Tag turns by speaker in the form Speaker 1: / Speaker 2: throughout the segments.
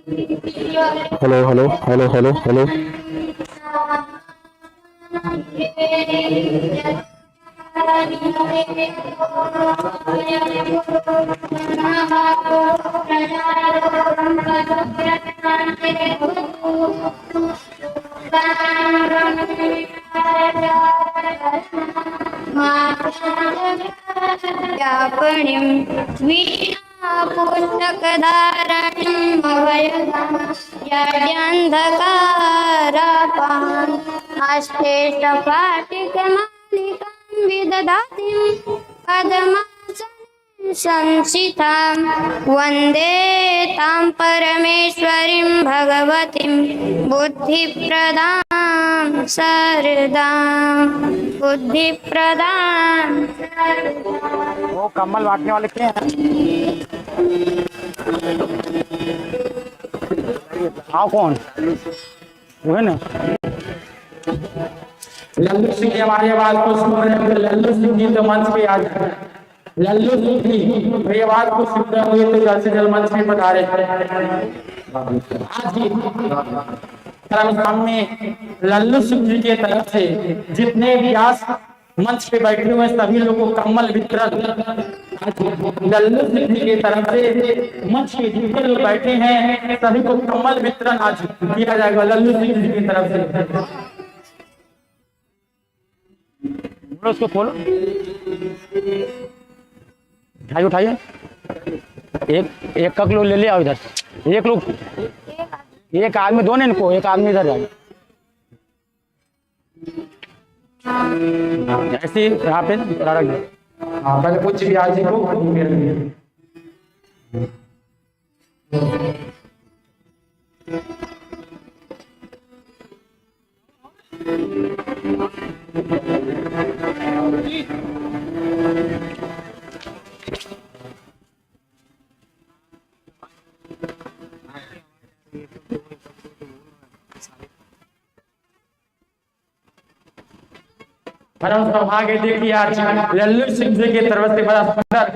Speaker 1: Hello hello hello hello hello.
Speaker 2: व्यापणिं वीणा पुस्तकधारणं यद्यन्धकारापान् हस्ते सपाटिकमालिकां विदधातिं पद्मासने संस्थितां वन्दे तां परमेश्वरीं भगवतीं बुद्धिप्रदां शारदां बुद्धिप्रदां।
Speaker 3: वो कम्बल बांटने वाले क्या हैं? हाँ कौन वो है ना?
Speaker 4: लल्लू सिंह जी हमारी आवाज को सुन रहे हैं। लल्लू सिंह जी तो मंच पे आ जाए। लल्लू सिंह जी मेरी आवाज को सुन रहे हुए तो जल्द से जल्द मंच पे पधारे। आज ही धर्मस्थान में लल्लू सिंह जी के तरफ से जितने व्यास मंच पे बैठे हुए सभी लोगों को कम्बल वितरण लल्लू सिंह जी की तरफ से मंच पे जितने लोग बैठे हैं सभी को कम्बल वितरण आज किया जाएगा लल्लू सिंह जी की तरफ से।
Speaker 3: उसको खोलो, उठाइए। एक एक का लोग ले ले आओ इधर। एक लोग, एक आदमी दो ना इनको, एक आदमी इधर जाए। ऐसे यहाँ पे रख दो।
Speaker 4: हाँ पहले कुछ भी आज को परम सौभाग्य देखिए आज लल्लू सिंह जी की तरफ से बड़ा सुंदर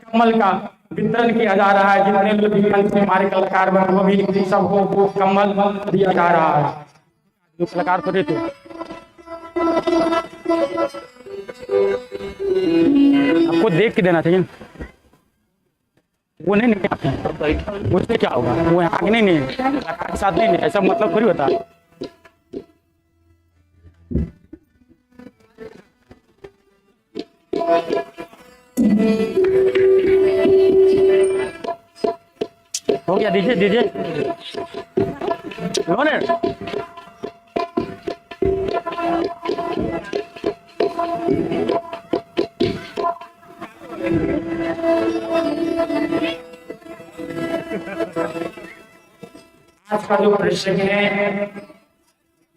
Speaker 4: कमल का वितरण किया जा रहा है। जितने लोग मंच में हमारे कलाकार बने वो भी सबको कमल दिया जा रहा है।
Speaker 3: जो कलाकार को देते आपको देख के देना चाहिए। वो नहीं उससे क्या होगा, वो यहाँ आगे नहीं कलाकार के साथ नहीं ऐसा मतलब थोड़ी होता है। हो गया, दीजिए दीजिए।
Speaker 4: आज का जो प्रश्न है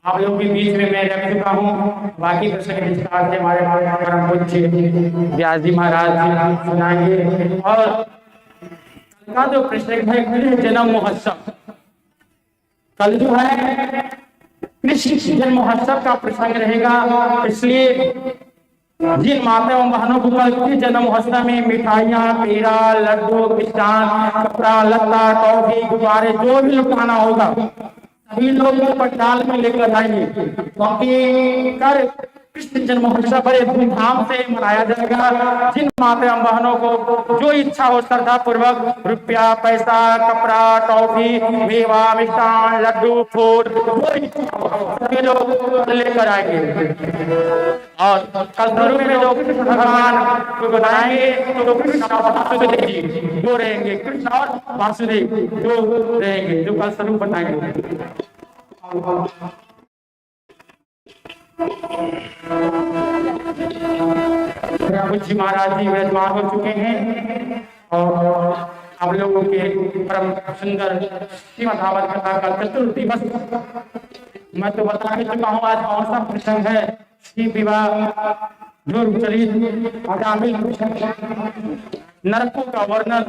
Speaker 4: आप लोगों के बीच में मैं रख चुका हूँ। बाकी प्रश्न के विस्तार से हमारे परम पूज्य व्यास जी महाराज जी सुनाएंगे। और कल का जो प्रश्न है कृष्ण जन्म महोत्सव, कल जो है कृष्ण जन्म महोत्सव का प्रसंग रहेगा। इसलिए जिन माता एवं बहनों को कल के जन्म महोत्सव में मिठाइयाँ, पेड़ा, लड्डू, मिष्ठान, कपड़ा लत्ता, टॉफी, गुब्बारे जो भी लोग खाना होगा सभी लोग पंडाल में लेकर आएंगे, क्योंकि कर कृष्ण जन्म महोत्सव बड़े धूमधाम से मनाया जाएगा। जिन माता एवं बहनों को जो इच्छा हो श्रद्धा पूर्वक रुपया, पैसा, कपड़ा, टॉफी, मेवा, मिष्ठान, लड्डू, फूल सभी लोग लेकर आएंगे। और कल शुरू में जो कृष्ण भगवान को बताएंगे तो कृष्ण और वासुदेव जी जो रहेंगे, कृष्ण और वासुदेव जो रहेंगे, जो कल स्वरूप बताएंगे। प्रभु जी महाराज जी विराजमान हो चुके हैं और आप लोगों के परम सुंदर श्रीमद् भागवत कथा का चतुर्थ दिवस मैं तो बता ही चुका हूँ। आज कौन सा प्रसंग है? श्री विवाह ध्रुव चरित अजामिल नरकों का वर्णन।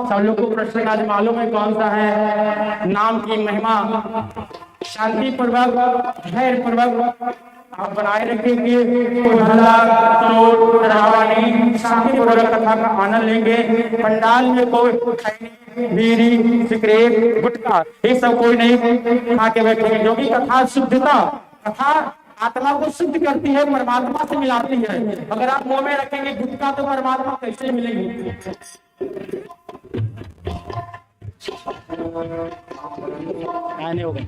Speaker 4: सब लोग को प्रश्न आज मालूम है कौन सा है? नाम की महिमा शांति पूर्वक, धैर्य पूर्वक आप बनाए रखेंगे कोई हल्ला चोट चढ़ावा नहीं, शांतिपूर्वक कथा का आनंद लेंगे। पंडाल में कोई खैनी बीड़ी सिगरेट गुटखा ये सब कोई नहीं खा के बैठेंगे, क्योंकि कथा शुद्धता, कथा आत्मा को शुद्ध करती है, परमात्मा से मिलाती है। अगर आप मुंह में रखेंगे गुटखा तो परमात्मा कैसे मिलेंगे।
Speaker 3: हो गए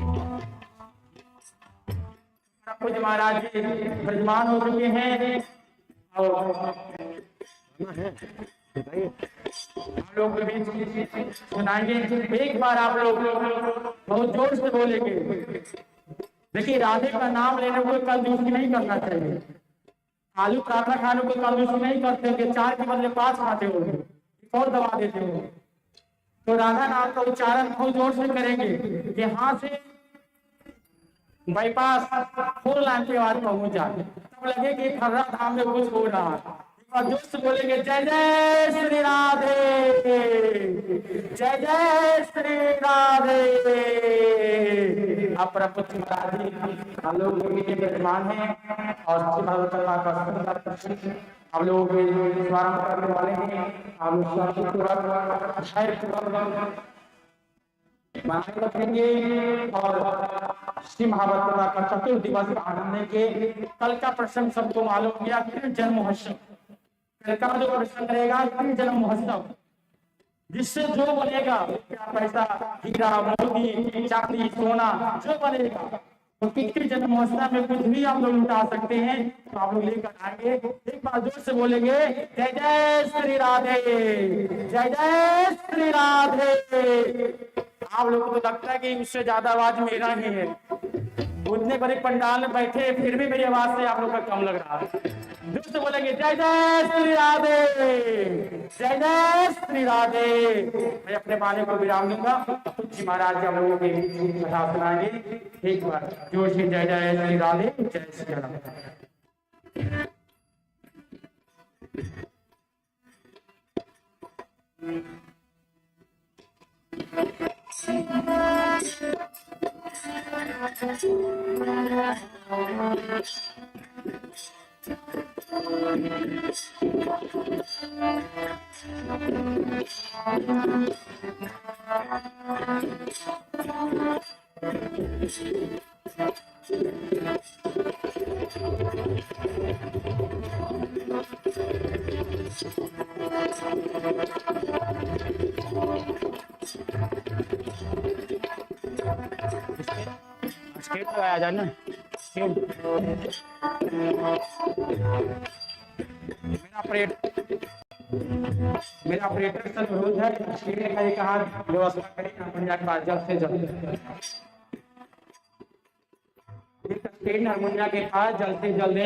Speaker 4: कुछ महाराज जी विराजमान हो चुके हैं और हम लोग सुनाएंगे। एक बार आप लोग बहुत जोर से बोलेंगे। देखिए, राधे का नाम लेने को कंजूसी नहीं करना चाहिए। आलू पराठा खाने को कंजूसी नहीं करते कि 4 के बदले 5 खाते हो और दबा देते हो। तो राधा नाम का उच्चारण बहुत जोर से करेंगे, यहाँ से बाईपास 4 लाइन के बाद पहुंच जाए, तब लगे कि खर्रा धाम में कुछ हो रहा है। और जोर से बोलेंगे जय जय श्री राधे, जय जय श्री राधे। आप प्रभुति महाराज जी हम लोग विद्यमान हैं और भगवत कथा का हम लोग प्रारंभ करने वाले हैं। हम रखेंगे और श्री महाभारत कथा का चतुर्दिवसीय आनंद के कल का प्रसंग सबको मालूम किया, जन्म महोत्सव। कल का जो प्रसंग रहेगा जन्म महोत्सव, जिससे जो बनेगा क्या पैसा हीरा मोती चांदी सोना जो बनेगा तो पितृ जन्म महोत्सव में कुछ भी आप लोग लुटा सकते हैं, तो आप लोग लेकर आएंगे। एक बार जोर से बोलेंगे जय जय श्री राधे, जय जय श्री राधे। आप लोगों को तो लगता है कि उससे ज्यादा आवाज मेरा ही है, उतने बड़े पंडाल में बैठे फिर भी मेरी आवाज से आप लोग का कम लग रहा है। जोर से बोलेंगे जय जय श्री राधे, जय जय श्री राधे। मैं अपने बाने को विराम दूंगा, तुलसी महाराज जी हम लोगों के कथा सुनाएंगे। एक बार जोर से जय जय श्री राधे, जय श्री राधे। स्टेट लगाया जाए ना, मेरा ऑपरेटर सर विरोध है, कहा व्यवस्था करें नरमुनिया के पास जल्द से जल्द, नरमुनिया के पास जल्द से जल्द।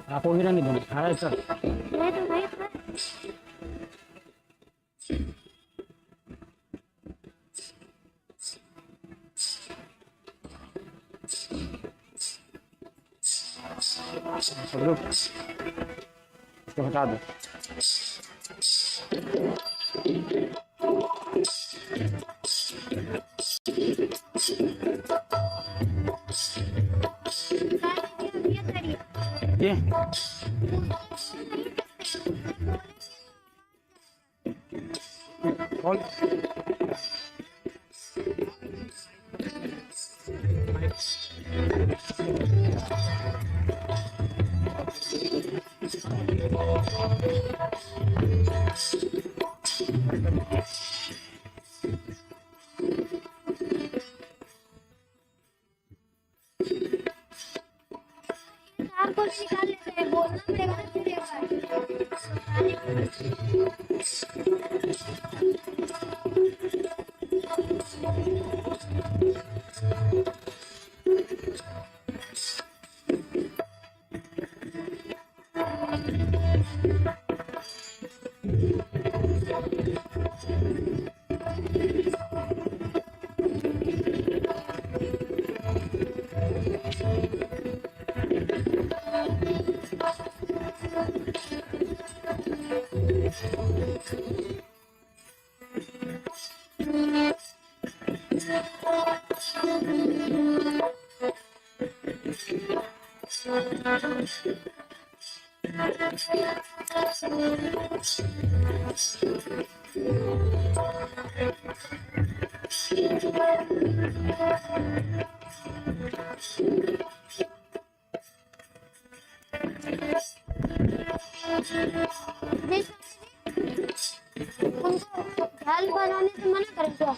Speaker 4: आपको हीरा नहीं देना है सर। इसको हटा दो। ये कौन
Speaker 2: उनको दाल बनाने से मना करें क्या?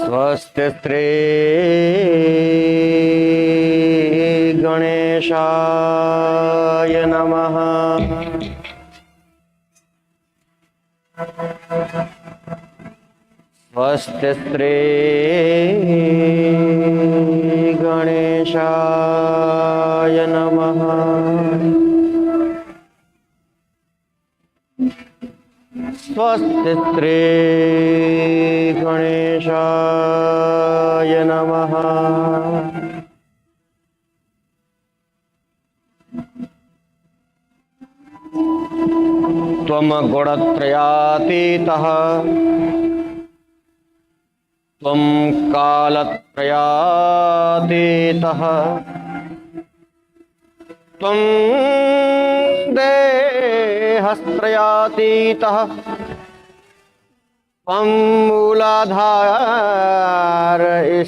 Speaker 5: स्वस्तिस्त्रे गणेशाय नमः। स्वस्तिस्त्रे गणेशाय नमः। स्वस्तिस्त्रे गणेशाय नमः। त्वं गुणत्रयातीतः त्वं कालत्रयातीतः त्वं देहस्त्रयातीतः त्वं मूलाधार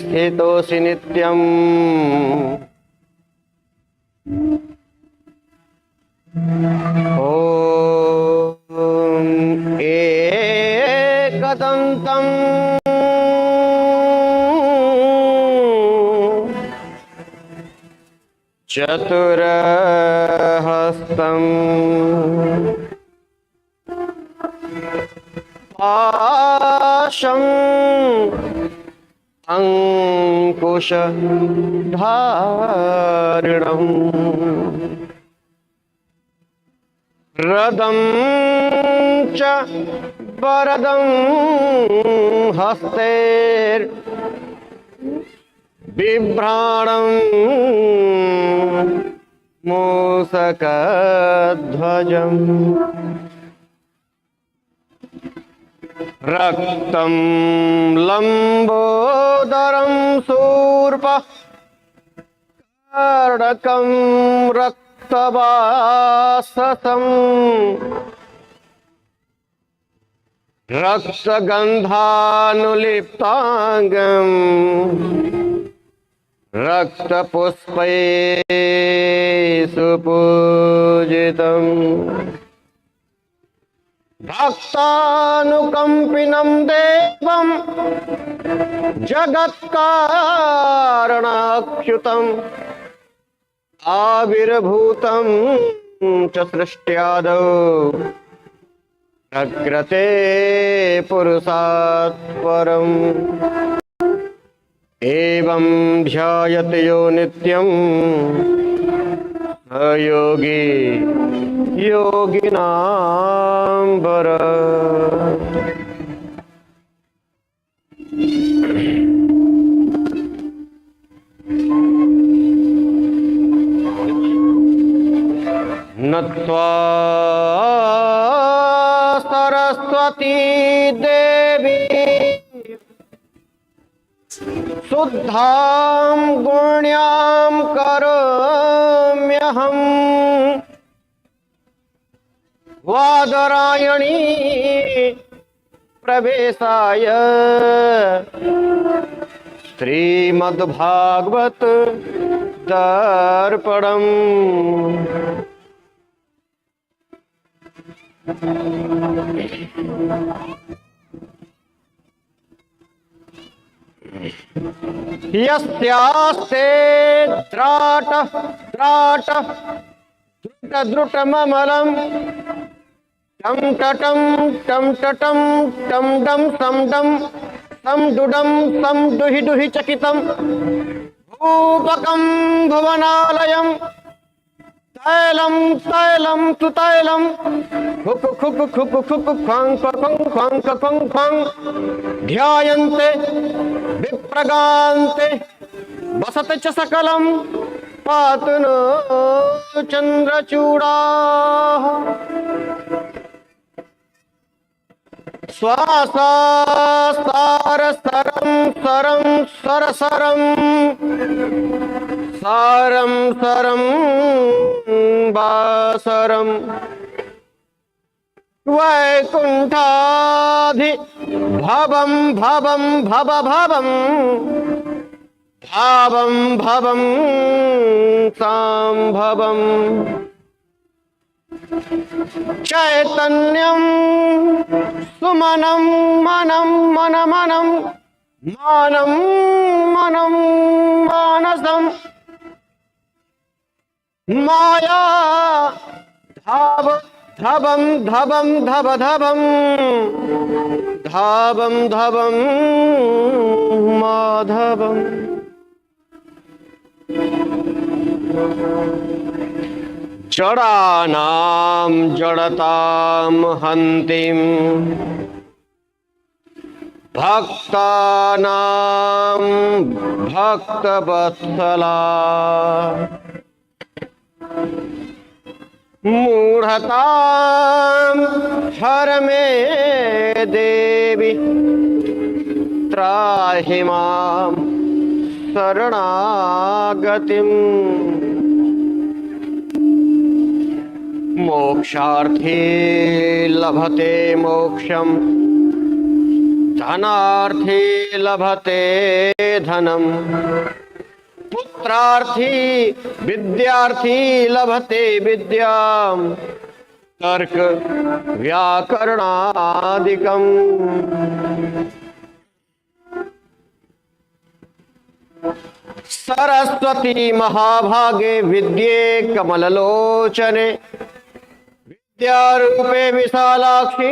Speaker 5: स्थितोऽसि नित्यम्। ॐ एकदन्तं चतुरहस्तम् पाशं अंकुशधारिणम् रदं च वरदं हस्तेर् बिभ्राणं मूषकध्वजम् रक्तं लम्बोदरं शूर्पः कर्णकं रक्तवाससं रक्तगन्धानुलिप्ताङ्गम् रक्तपुष्पैः सुपूजितम् भक्तानुकम्पिनं देवं जगत्कारणच्युतम् आविर्भूतं च सृष्ट्यादौ प्रकृते पुरुषात् परम् एवं ध्यायते यो नित्यं स योगी योगिनां वरः। नत्वा सरस्वती देवी शुद्धां गुण्यां करोम्यहम् वादरायणी प्रवेशाय श्रीमद्भागवत दर्पणम् यस्यास्ते द्रुटममलं टं टटं टं टटं टं डं सं डं सं डुडं सं दुहि दुहि चकितं भूपकं भुवनालयं तैलं तैलं तु तैलं खुक खुक खुक खुक ख्वां ख्वां ख्वां ख्वां ख्वां ध्यायन्ते विप्रगान्ते वसते च सकलं पातु नो चन्द्रचूडाः स्वासासारसरं सरं सरसरं सारं सरं वासरं वैकुण्ठाधि भवं भवं भव भवं भावं भवं सांभवं चैतन्यं सुमनं मनं मनमनं मानं मनं मानसं माया धाव धवं धवं धव धवं धावं धवं माधवम् जडानां जडतां हन्तिं भक्तानां भक्तवत्सला मूढतां हर मे देवी त्राहि मां शरणागतिम् मोक्षार्थी लभते मोक्षं धनार्थी लभते धनम् पुत्रार्थी विद्यार्थी लभते विद्यां तर्क व्याकरणादिकम् सरस्वती महाभागे विद्ये कमललोचने विद्यारूपे विशालाक्षी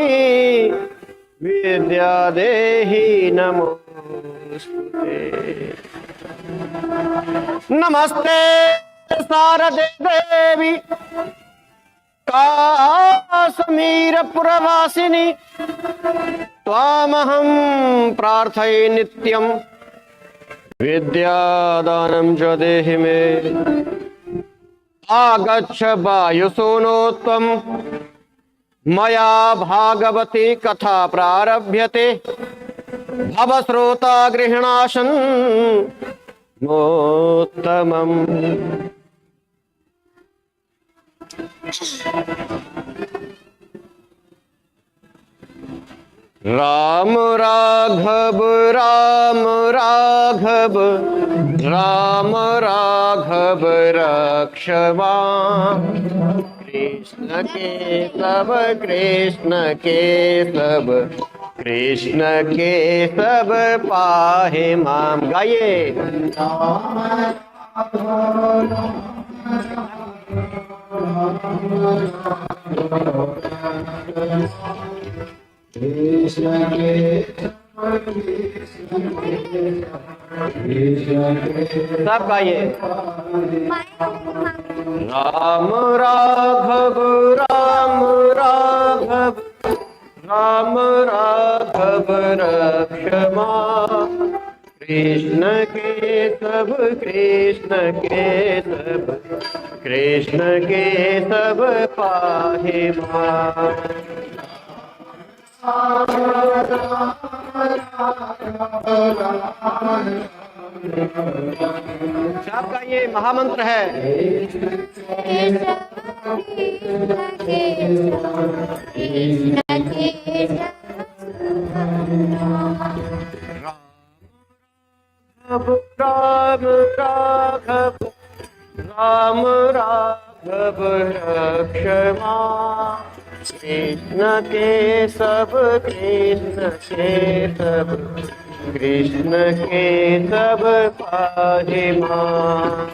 Speaker 5: विद्या देहि नमो। नमस्ते शारदे देवी काश्मीर पुरवासिनी त्वामहं प्रार्थये नित्यं विद्यादानं च देहि मे आगच्छ वायुसूनो त्वं मया भागवती कथा प्रारभ्यते भवश्रोता गृह्णाशन् मोत्तमम्। राम राघव राम राघव राम राघव रक्षमा कृष्ण के सब कृष्ण के सब कृष्ण के सब पाहे माम। गाइए। सब गाइए। राम राघव राम राघव राम राघव रक्षमा कृष्ण के सब कृष्ण के सब कृष्ण के सब पाहे मां। आपका ये महामंत्र है। राम राघव राम राघव रक्षमा कृष्ण के सब कृष्ण के सब कृष्ण के सब पाहे मां।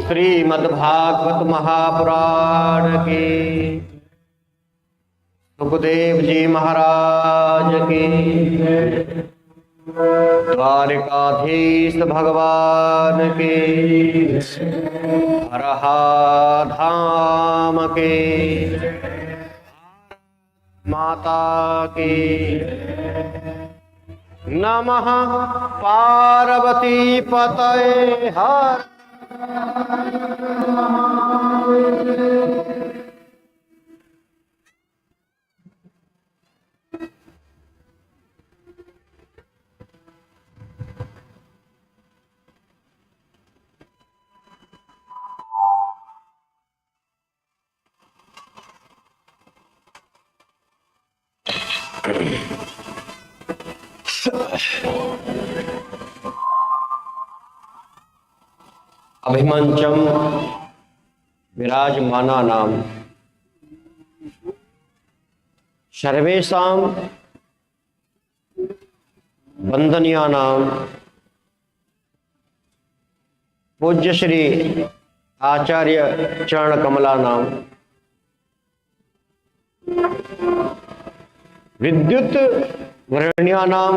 Speaker 5: श्रीमद्भागवत महापुराण की सुखदेव जी महाराज की, द्वारिकाधीश भगवान की, हरहा धाम के माता की। नमः पार्वती पतये हर। अभिमंचम विराजमाना नाम सर्वेषां वंदनीया नाम पूज्य श्री आचार्य चरण कमला नाम विद्युत वर्ण्या नाम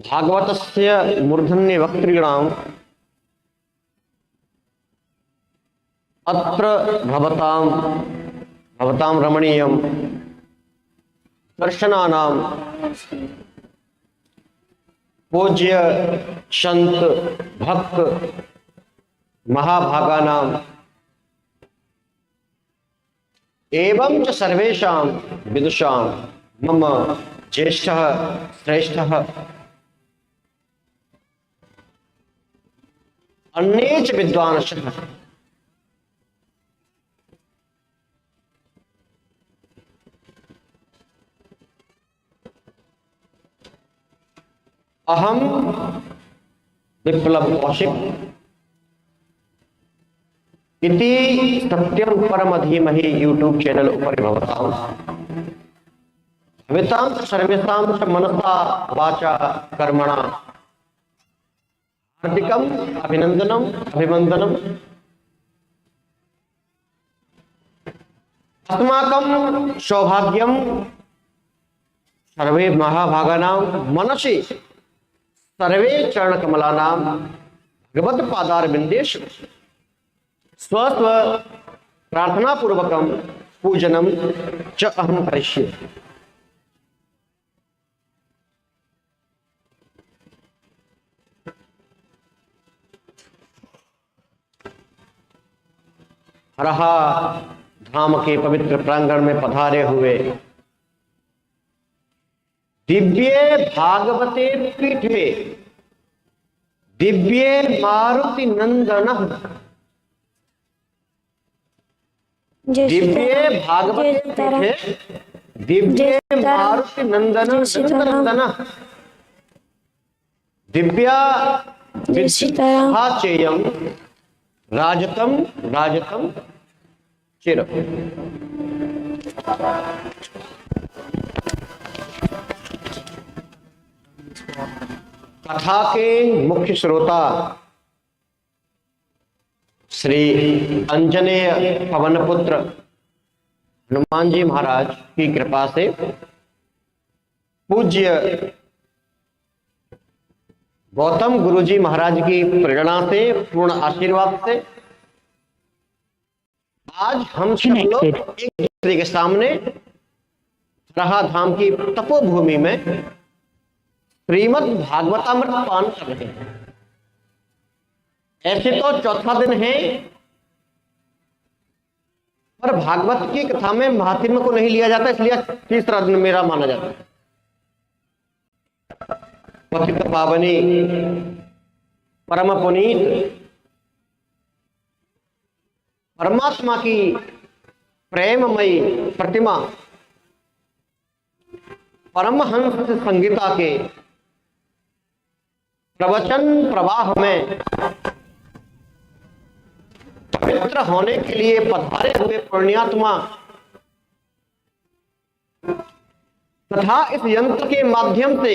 Speaker 5: भागवतस्य मूर्धन्य वक्तॄणाम अत्र भवतां रमणीयं दर्शनानां पूज्य संत भक्त महाभागानां एवं च सर्वेषां विदुषां मम ज्येष्ठः श्रेष्ठः अन्ये च विद्वांसः अहम विप्लव कौशिक इति सत्यम परम धीमहि यूट्यूब चैनल उपरि भवतां भवितां सर्वेषां च मनसा वाचा कर्मणा हार्दिकम् अभिनंदनम अभिवंदनम। अस्माकं सौभाग्यम सर्वे महाभागानां मनसि सर्वे चरणकमलानां भगवत्पादारविन्देषु स्वस्व प्रार्थनापूर्वकं पूजनं च अहं करिष्ये। हरहा धाम के पवित्र प्रांगण में पधारे हुए दिव्य भागवते पीठे दिव्य मारुति नंदन दिव्य भागवत पीठे दिव्य मारुति नंदन नंदन दिव्या विद्याचेयम राजतम राजतम चिर। कथा के मुख्य श्रोता श्री अंजनेय पवन पुत्र हनुमान जी महाराज की कृपा से पूज्य गौतम गुरु जी महाराज की प्रेरणा से पूर्ण आशीर्वाद से आज हम सब लोग एक दूसरे के सामने रहा धाम की तपोभूमि में श्रीमद् भागवतामृत पान कर रहे हैं। ऐसे तो चौथा दिन है, पर भागवत की कथा में महात्म्य को नहीं लिया जाता, इसलिए तीसरा दिन मेरा माना जाता है। पतित पावनी परम पुनीत परमात्मा की प्रेममयी प्रतिमा परमहंस संगीता के प्रवचन प्रवाह में पवित्र होने के लिए पधारे हुए पुण्यात्मा तथा इस यंत्र के माध्यम से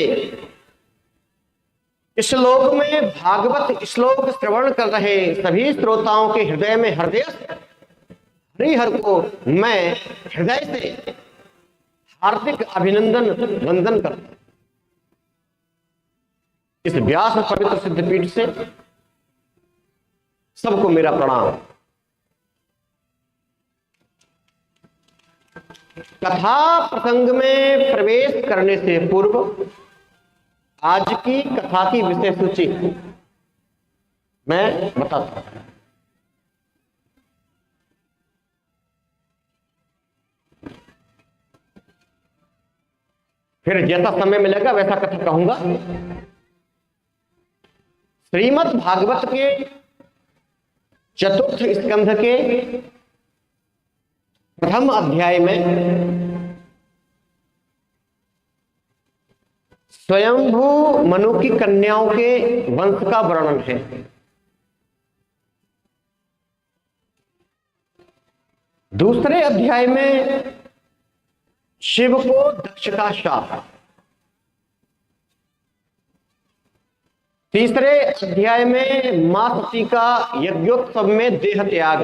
Speaker 5: इस श्लोक में भागवत श्लोक श्रवण कर रहे सभी श्रोताओं के हृदय में हृदय हरिहर को मैं हृदय से हार्दिक अभिनंदन वंदन करता हूं। इस व्यास पवित्र सिद्धपीठ से सबको मेरा प्रणाम। कथा प्रसंग में प्रवेश करने से पूर्व आज की कथा की विषय सूची मैं बताता हूं। फिर जैसा समय मिलेगा वैसा कथा कहूंगा। श्रीमद् भागवत के चतुर्थ स्कंध के प्रथम अध्याय में स्वयंभू मनु की कन्याओं के वंश का वर्णन है। दूसरे अध्याय में शिव को दक्ष का शाप। तीसरे अध्याय में मां सती का यज्ञोत्सव में देह त्याग।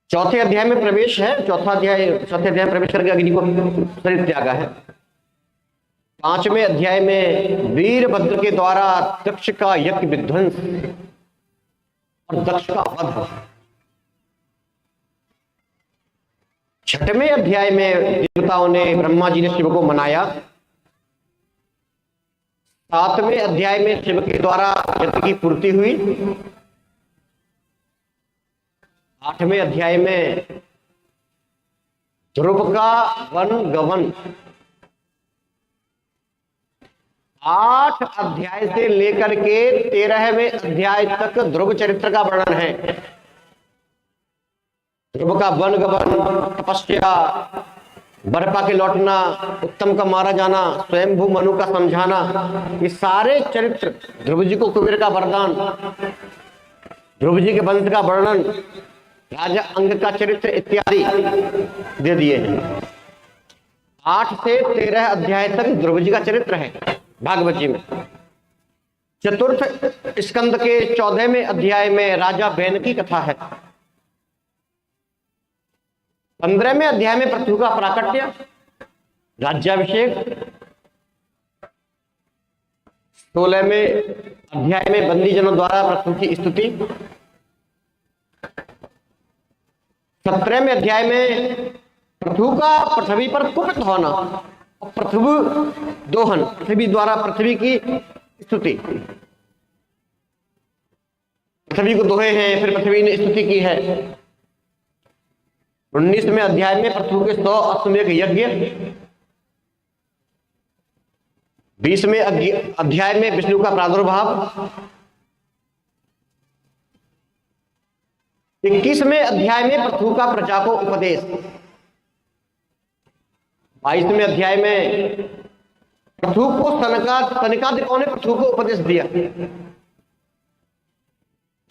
Speaker 5: चौथे अध्याय में प्रवेश है, चौथे अध्याय में प्रवेश करके अग्नि को शरीर त्यागा है। पांचवें अध्याय में वीरभद्र के द्वारा दक्ष का यज्ञ विध्वंस और दक्ष का वध। छठवें अध्याय में देवताओं ने ब्रह्मा जी ने शिव को मनाया। सातवें अध्याय में शिव के द्वारा यज्ञ की पूर्ति हुई। आठवें अध्याय में ध्रुव का वन गवन। 8 अध्याय से लेकर के 13वें अध्याय तक ध्रुव चरित्र का वर्णन है। ध्रुव का वन गवन, तपस्या, बर्फा के लौटना, उत्तम का मारा जाना, स्वयंभू मनु का समझाना, ये सारे चरित्र, ध्रुव जी को कुबेर का वरदान, ध्रुव जी के वंश का वर्णन, राजा अंग का चरित्र इत्यादि दे दिए हैं। 8 से 13 अध्याय तक ध्रुव जी का चरित्र है भागवत जी में। चतुर्थ स्कंद के 14वें अध्याय में राजा बैन की कथा है। 15वें अध्याय में पृथ्वी का प्राकट्य, राज्याभिषेक। 16वें अध्याय में बंदी जनों द्वारा पृथ्वी की स्तुति। 17वें अध्याय में पृथ्वी पर कुपित होना और पृथ्वी दोहन, पृथ्वी द्वारा पृथ्वी की स्तुति। पृथ्वी को दोहे हैं, फिर पृथ्वी ने स्तुति की है। 19वें अध्याय में पृथ्वी के 100 अश्वमेध यज्ञ। 20वें अध्याय में विष्णु का प्रादुर्भाव। 21वें अध्याय में पृथ्वी का प्रजा को उपदेश। 22वें अध्याय में पृथ्वी को सनकादिकों ने पृथ्वी को उपदेश दिया।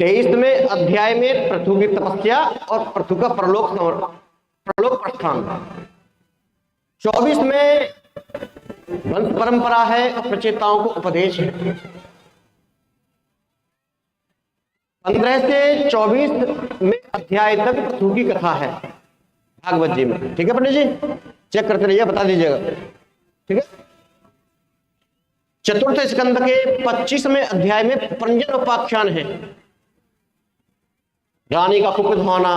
Speaker 5: 23वें अध्याय में पृथ्वी की तपस्या और पृथ्वी का परलोक प्रस्थान। 24 में वंश परंपरा है और प्रचेताओं को उपदेश है। 15 से 24 में अध्याय तक पृथ्वी की कथा है भागवत जी में। ठीक है पंडित जी, चेक करते रहिए, बता दीजिएगा। ठीक है। चतुर्थ स्कंद के 25वें अध्याय में परंजन उपाख्यान है। रानी का कुपित होना।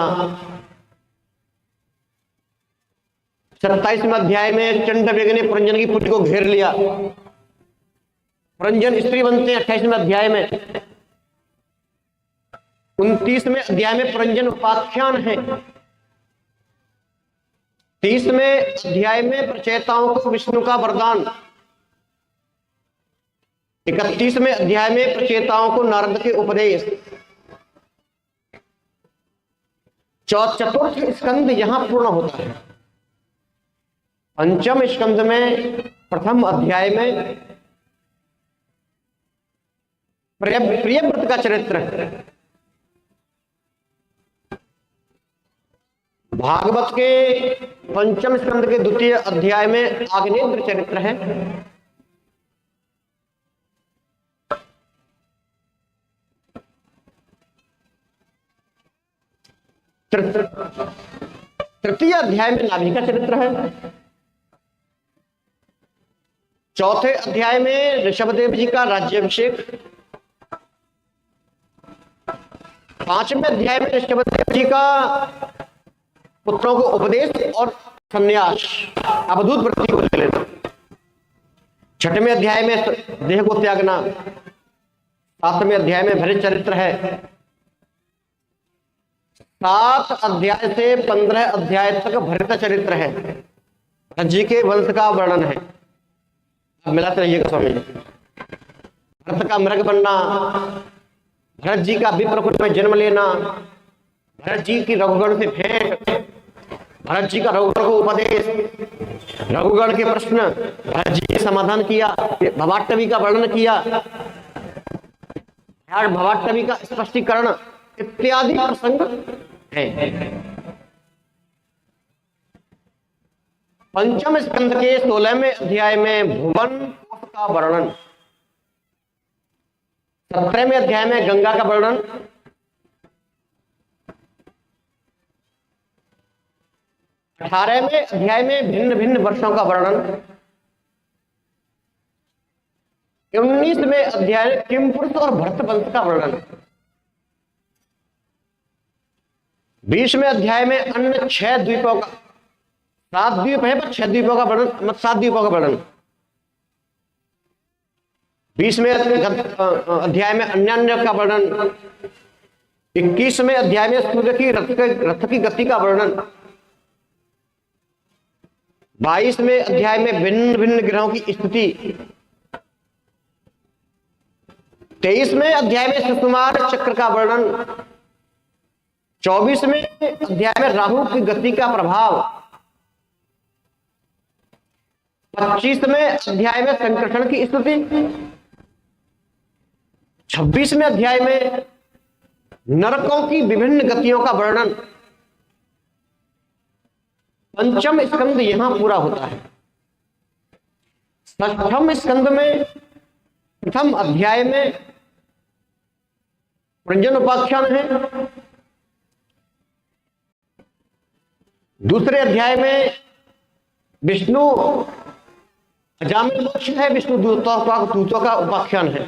Speaker 5: 27वें अध्याय में चंडवेग ने परंजन की पुत्री को घेर लिया। परंजन स्त्री बनते हैं 28वें अध्याय में। 29वें अध्याय में परंजन उपाख्यान है। 30वें अध्याय में प्रचेताओं को विष्णु का वरदान। 31वें अध्याय में प्रचेताओं को नारद के उपदेश। चतुर्थ स्कंद यहां पूर्ण होता है। पंचम स्कंद में प्रथम अध्याय में प्रियव्रत का चरित्र है। भागवत के पंचम स्कंद के द्वितीय अध्याय में आग्नेय चरित्र है। तृतीय अध्याय में नाभि का चरित्र है। चौथे अध्याय में ऋषभदेव जी का राज्याभिषेक। 5वें अध्याय में ऋषभदेव जी का पुत्रों को उपदेश और संन्यास, अवधूत वृत्ति को ले लेना। 6वें अध्याय में देह को त्यागना। 7वें अध्याय में भरत चरित्र है। 7 अध्याय से 15 अध्याय तक भरत चरित्र है। भरत जी के वंश का वर्णन है। अब मिलाते रहिएगा स्वामी जी। भरत का मृग बनना, भरत जी का विप्रकुट में जन्म लेना, भरत जी की रघुगण से भेंट, भरत जी का रघुगण को उपदेश, रघुगण के प्रश्न, भरत जी ने समाधान किया, भवाटवी का वर्णन किया, भवाटवी का स्पष्टीकरण इत्यादि प्रसंग है। पंचम स्कंद के 16वें अध्याय में भुवन कोश का वर्णन। 17वें अध्याय में गंगा का वर्णन। 18वें अध्याय में भिन्न भिन्न वर्षों का वर्णन। 19वें अध्याय में किमपुरुष और भरत वंश का वर्णन। 20वें अध्याय में अन्य 6 द्वीपों का, 7 द्वीप है पर 6 द्वीपों का वर्णन, 7 द्वीपों का वर्णन। 20वें अध्याय में अन्य का वर्णन। 21वें अध्याय में सूर्य की रथ की गति का वर्णन। 22वें अध्याय में भिन्न भिन्न ग्रहों की स्थिति। 23वें अध्याय में सुकुमार चक्र का वर्णन। 24वें अध्याय में राहु की गति का प्रभाव। 25वें अध्याय में संकर्षण की स्तुति, 26वें अध्याय में नरकों की विभिन्न गतियों का वर्णन, 5वां स्कंद यहां पूरा होता है। 6वें स्कंद में प्रथम अध्याय में प्रंजन उपाख्यान है, दूसरे अध्याय में विष्णु अजामिल मोक्ष है, विष्णु दूतों का उपाख्यान है।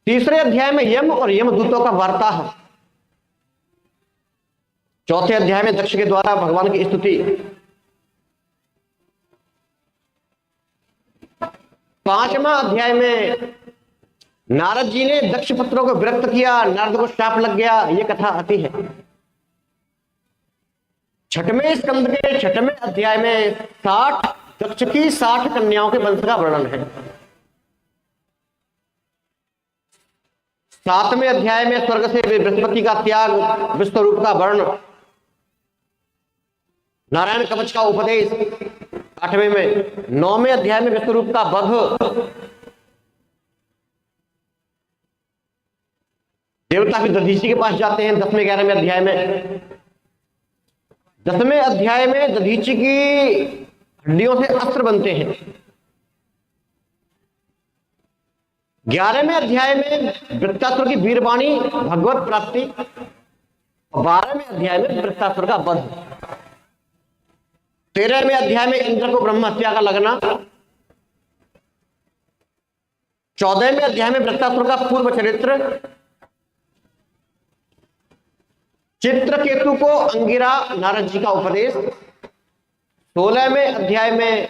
Speaker 5: तीसरे अध्याय में यम और यम दूतों का वार्ता है। चौथे अध्याय में दक्ष के द्वारा भगवान की स्तुति। 5वां अध्याय में नारद जी ने दक्ष पुत्रों को विरक्त किया, नारद को शाप लग गया, ये कथा आती है। 6वें स्कंद के 6वें अध्याय में दक्ष की 60 कन्याओं के वंश का वर्णन है। 7वें अध्याय में स्वर्ग से बृहस्पति का त्याग, विश्व रूप का वर्ण, नारायण कवच का उपदेश 8वें में। 9वें अध्याय में विश्व रूप का वध, देवता भी दधीची के पास जाते हैं 10वें 11वें अध्याय में। 10वें अध्याय में दधीची की हड्डियों से अस्त्र बनते हैं। 11वें अध्याय में वृत्तासुर की वीरवाणी, भगवत प्राप्ति। 12वें अध्याय में वृत्तासुर का वध। 13वें अध्याय में इंद्र को ब्रह्म हत्या का लगना। 14वें अध्याय में वृत्तासुर का पूर्व चरित्र। चित्रकेतु को अंगिरा नारद जी का उपदेश। 16वें अध्याय में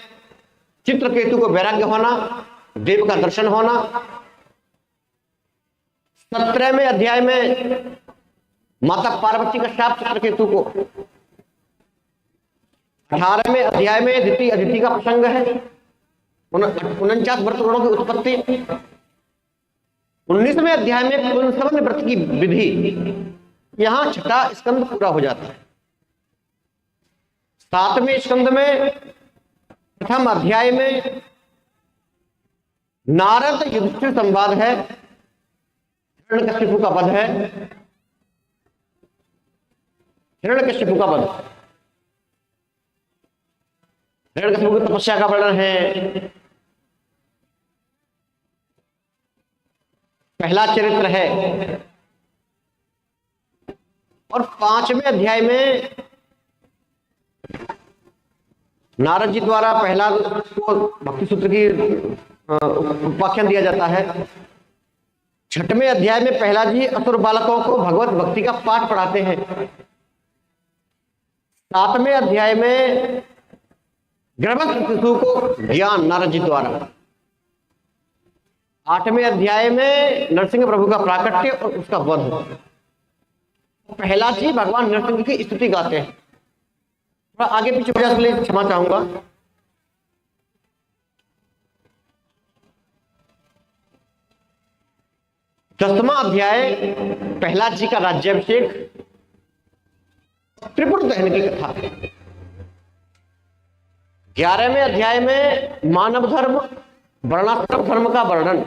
Speaker 5: चित्रकेतु को वैराग्य होना, देव का दर्शन होना। 17वें अध्याय में माता पार्वती का शाप चित्रकेतु को। 18वें अध्याय में दिति अदिति का प्रसंग है, 49 व्रत गुणों की उत्पत्ति। 19वें अध्याय में पुंसवन व्रत की विधि। यहां 6वां स्कंद पूरा हो जाता है। 7वें स्कंद में प्रथम अध्याय में नारद युधिष्ठिर संवाद है, हिरण्यकशिपु का वध है। हिरण्यकशिपु का वध, हिरण्यकशिपु की तपस्या का वर्णन है। पहला चरित्र है। और 5वें अध्याय में नारद जी द्वारा पहला भक्ति सूत्र की उपाख्यान दिया जाता है। 6वें अध्याय में पहला जी असुर बालकों को भगवत भक्ति का पाठ पढ़ाते हैं। 7वें अध्याय में गर्भस्थ शिशु को ज्ञान नारद जी द्वारा। 8वें अध्याय में नरसिंह प्रभु का प्राकट्य और उसका वध। पहला जी भगवान नरसिंह की स्तुति गाते हैं। थोड़ा आगे पीछे हो जाने के लिए क्षमा चाहूंगा। दसवां अध्याय पहला जी का राज्याभिषेक, त्रिपुर दहन की कथा। 11वें अध्याय में मानव धर्म, वर्णाश्रम धर्म का वर्णन।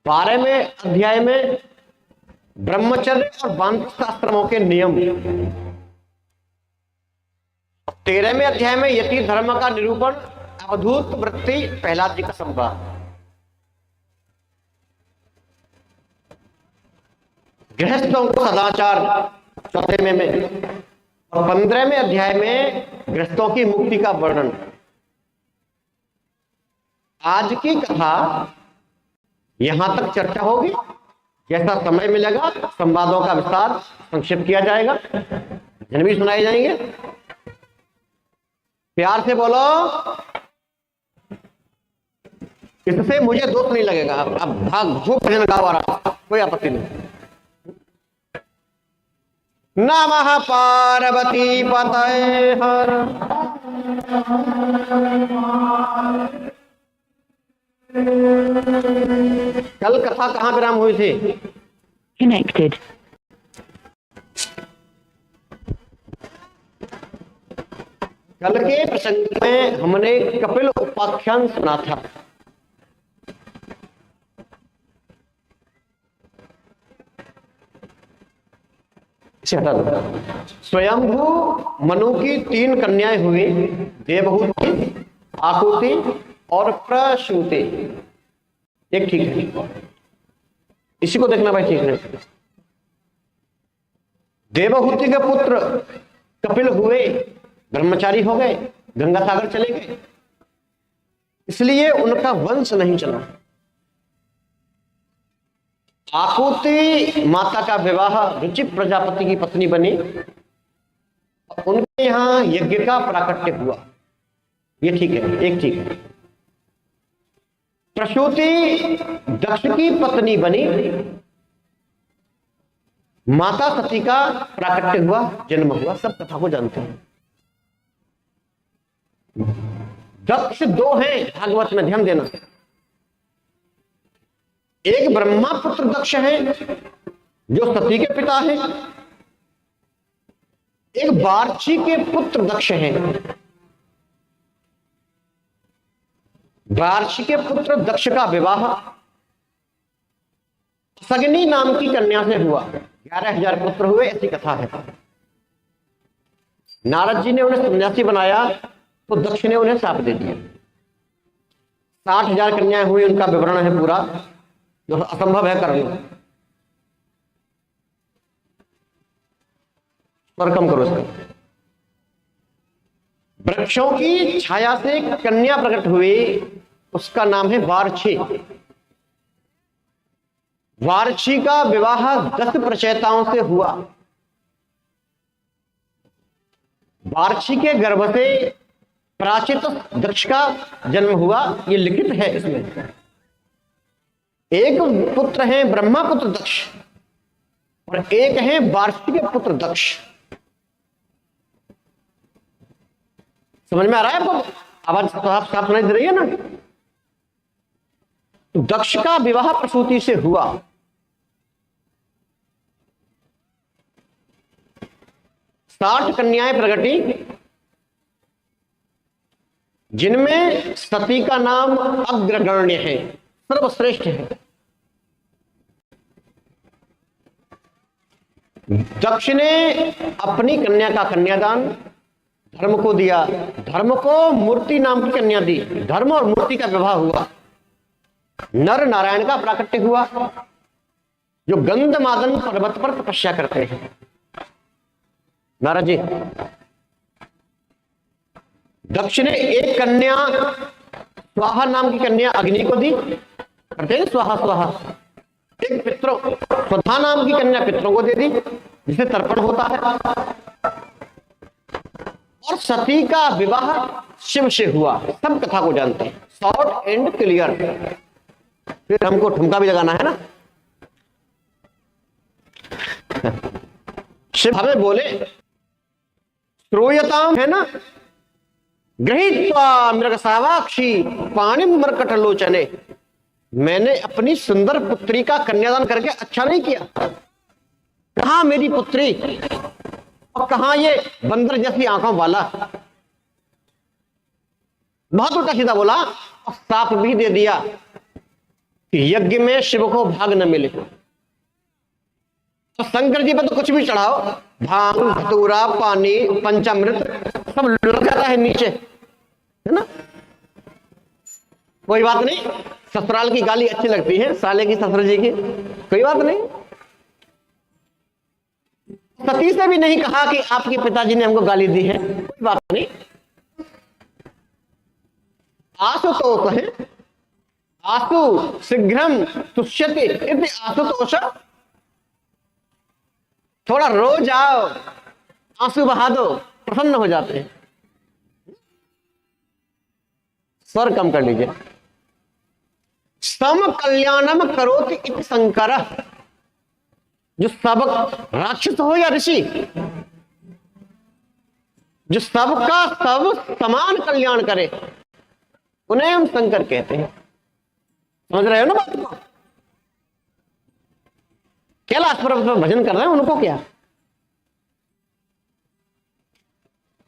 Speaker 5: 12वें अध्याय में ब्रह्मचर्य और वानप्रस्थ आश्रमों के नियम। 13वें अध्याय में यति धर्म का निरूपण, अवधूत वृत्ति, प्रहलाद जी का संवाद। गृहस्थों को सदाचार 4वें में। और 15वें अध्याय में गृहस्थों की मुक्ति का वर्णन। आज की कथा यहां तक चर्चा होगी। जैसा समय मिलेगा संवादों का विस्तार संक्षेप किया जाएगा, भजन भी सुनाए जाएंगे। प्यार से बोलो, इससे मुझे दोष नहीं लगेगा। अब भाग खूब भजन गाओ आराम, कोई आपत्ति नहीं। नमः पार्वती पतये हर। कल कथा कहां विराम हुई थी?
Speaker 6: Connected.
Speaker 5: कल के प्रसंग में हमने कपिल उपाख्यान सुना था। इसे हटा दो। स्वयंभू मनु की 3 कन्याएं हुई, देवहूति, आकुति और प्रसूति। एक ठीक है, इसी को देखना भाई, ठीक है। देवहूति के पुत्र कपिल हुए, ब्रह्मचारी हो गए, गंगा सागर चले गए, इसलिए उनका वंश नहीं चला। आकुति माता का विवाह रुचि प्रजापति की पत्नी बनी, उनके यहां यज्ञ का प्राकट्य हुआ, ये ठीक है, एक ठीक है। प्रसूति दक्ष की पत्नी बनी, माता सती का प्राकट्य हुआ, जन्म हुआ, सब कथा को जानते हैं। दक्ष 2 हैं भागवत में, ध्यान देना। एक ब्रह्मा पुत्र दक्ष है जो सती के पिता है, एक बार्ची के पुत्र दक्ष हैं। बार्ची के पुत्र दक्ष का विवाह सगनी नाम की कन्या से हुआ, 11,000 पुत्र हुए, ऐसी कथा है। नारद जी ने उन्हें सन्यासी बनाया तो दक्ष ने उन्हें शाप दे दिया। 60,000 कन्याएं हुई, उनका विवरण है पूरा, जो असंभव है करना। और कम करो इसका। वृक्षों की छाया से कन्या प्रकट हुई, उसका नाम है वार्छी। वार्छी का विवाह 10 प्रचेताओं से हुआ। वार्छी के गर्भ से प्राचित दक्ष का जन्म हुआ, ये लिखित है इसमें। एक पुत्र है ब्रह्मा पुत्र दक्ष और एक है वार्षिक के पुत्र दक्ष। समझ में आ रहा है आपको? आवाज साफ साफ सुनाई दे रही है ना? तो दक्ष का विवाह प्रसूति से हुआ। साठ कन्याएं प्रगटी, जिनमें सती का नाम अग्रगण्य है, सर्वश्रेष्ठ है। दक्ष ने अपनी कन्या का कन्यादान धर्म को दिया, धर्म को मूर्ति नाम की कन्या दी, धर्म और मूर्ति का विवाह हुआ। नर नारायण का प्राकट्य हुआ, जो गंधमादन पर्वत पर तपस्या करते हैं। नारद जी, दक्ष ने एक कन्या स्वाहा नाम की कन्या अग्नि को दी, करते हैं स्वाहा स्वाहा। एक पितरों स्वधा नाम की कन्या पितरों को दे दी, जिसे तर्पण होता है। और सती का विवाह शिव से हुआ। सब कथा को जानते हैं, शॉर्ट एंड क्लियर। फिर हमको ठुमका भी लगाना है ना। शिव हमें बोले श्रूयताम, है ना, गृहीत्वा मृगसावाक्षी पाणिम मर्कट लोचने। मैंने अपनी सुंदर पुत्री का कन्यादान करके अच्छा नहीं किया। कहां मेरी पुत्री और कहां ये बंदर जैसी आंखों वाला। बहुत उल्टा सीधा बोला और साफ भी दे दिया कि यज्ञ में शिव को भाग न मिले। तो शंकर जी पर तो कुछ भी चढ़ाओ, भांग धतूरा पानी पंचामृत सब लुढ़क जाता है नीचे, है ना। कोई बात नहीं, ससुराल की गाली अच्छी लगती है, साले की ससुर जी की, कोई बात नहीं। सती से भी नहीं कहा कि आपके पिताजी ने हमको गाली दी है, कोई बात नहीं। आशुतोष है, आशु शीघ्रम तुष्यति इति आशुतोष। थोड़ा रो जाओ, आंसू बहा दो, प्रसन्न हो जाते हैं। स्वर कम कर लीजिए। सम कल्याणम करोति इति शंकर। जो सब राक्षस हो या ऋषि, जो सबका सब समान कल्याण करे, उन्हें हम शंकर कहते हैं। समझ रहे हो ना बात को? कैलाश पर्वत पर भजन कर रहे हैं, उनको क्या?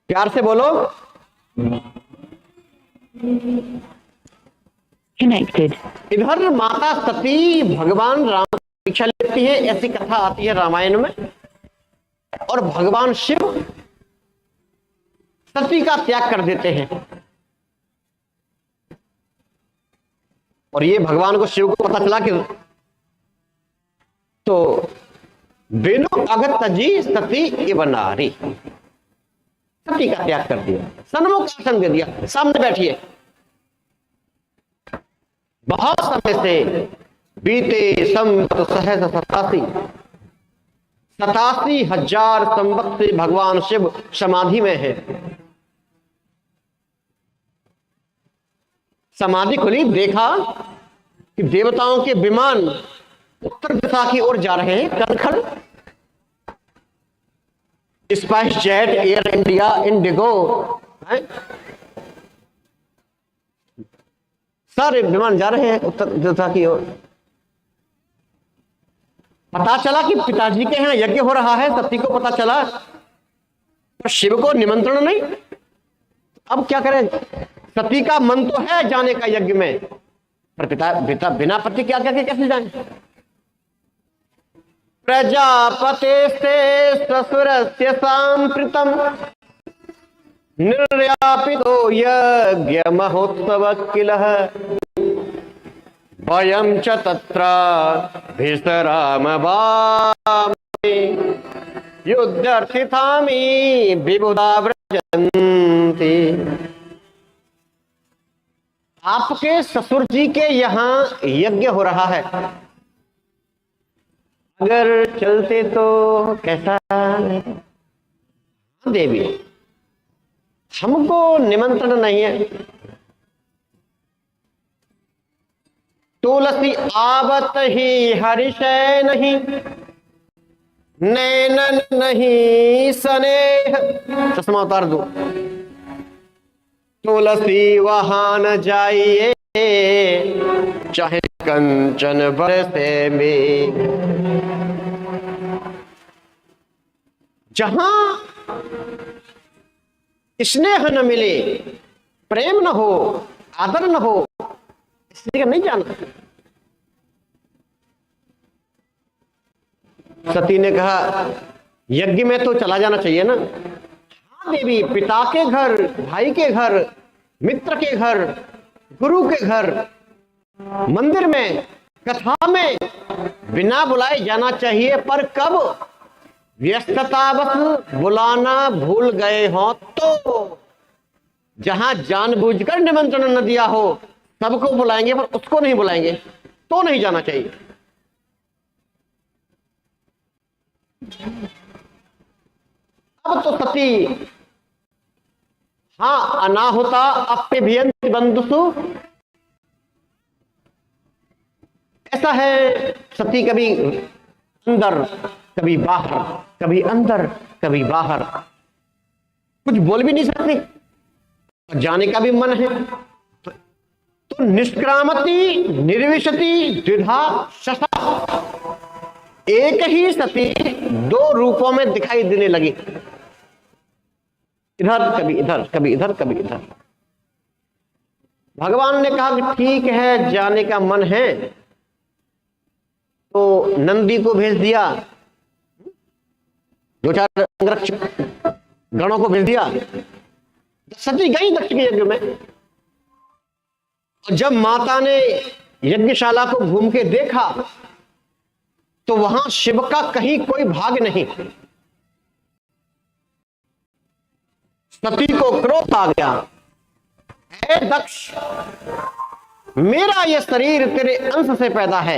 Speaker 5: प्यार से बोलो,
Speaker 6: Connected.
Speaker 5: इधर माता सती भगवान राम की परीक्षा लेती है, ऐसी कथा आती है रामायण में। और भगवान शिव सती का त्याग कर देते हैं। और ये भगवान को, शिव को पता चला कि तो बेनो अगत जी सती इव नारी, सती का त्याग कर दिया, सन्मुख आसन दे दिया, सामने बैठिए। बहुत समय से बीते संवत सहस्र 87,000 संवत से भगवान शिव समाधि में है। समाधि खुली, देखा कि देवताओं के विमान उत्तर दिशा की ओर जा रहे हैं, Kankhal, spice jet, air India, Indigo, सारे विमान जा रहे हैं उत्तर दिशा की ओर। पता चला कि पिताजी के यहाँ यज्ञ हो रहा है, सती को पता चला, पर शिव को निमंत्रण नहीं। अब क्या करें, सती का मन तो है जाने का यज्ञ में, पर पिता बिना पति क्या क्या कैसे जाए। प्रजापते से ससुरस्य सांप्रतम निर्यापितो यज्ञ महोत्सव किलः वयं च तत्र भिसरामवामि युद्धर्थितामि विबुधा व्रजन्ति। आपके ससुर जी के यहाँ यज्ञ हो रहा है, अगर चलते तो कैसा देवी, हमको निमंत्रण नहीं है। तुलसी आवत ही हरिशय नहीं, नैनन नहीं स्नेह। चश्मा उतार दो। तुलसी वहां न जाइए, चाहे कंचन बरसे में। जहां स्नेह न मिले, प्रेम न हो, आदर न हो, इसलिए नहीं जाना। सती ने कहा यज्ञ में तो चला जाना चाहिए ना। हाँ देवी, पिता के घर, भाई के घर, मित्र के घर, गुरु के घर, मंदिर में, कथा में बिना बुलाए जाना चाहिए, पर कब व्यस्ततावश बुलाना भूल गए हो तो। जहां जानबूझकर निमंत्रण न दिया हो, सबको बुलाएंगे पर उसको नहीं बुलाएंगे तो नहीं जाना चाहिए। अब तो सती हाँ अनाहुता अप्यभियंति बंधुसु, ऐसा है सती कभी अंदर कभी बाहर, कभी अंदर कभी बाहर, कुछ बोल भी नहीं सकती, जाने का भी मन है तो निष्क्रामति निर्विशति द्विधा शशा, एक ही सती दो रूपों में दिखाई देने लगी, इधर कभी इधर, कभी इधर कभी इधर। भगवान ने कहा कि ठीक है, जाने का मन है, तो नंदी को भेज दिया, दो चार अंगरक्षक गणों को भेज दिया। सती गई दक्ष के यज्ञ में, और जब माता ने यज्ञशाला को घूम के देखा तो वहां शिव का कहीं कोई भाग नहीं। सती को क्रोध आ गया, हे दक्ष, मेरा यह शरीर तेरे अंश से पैदा है,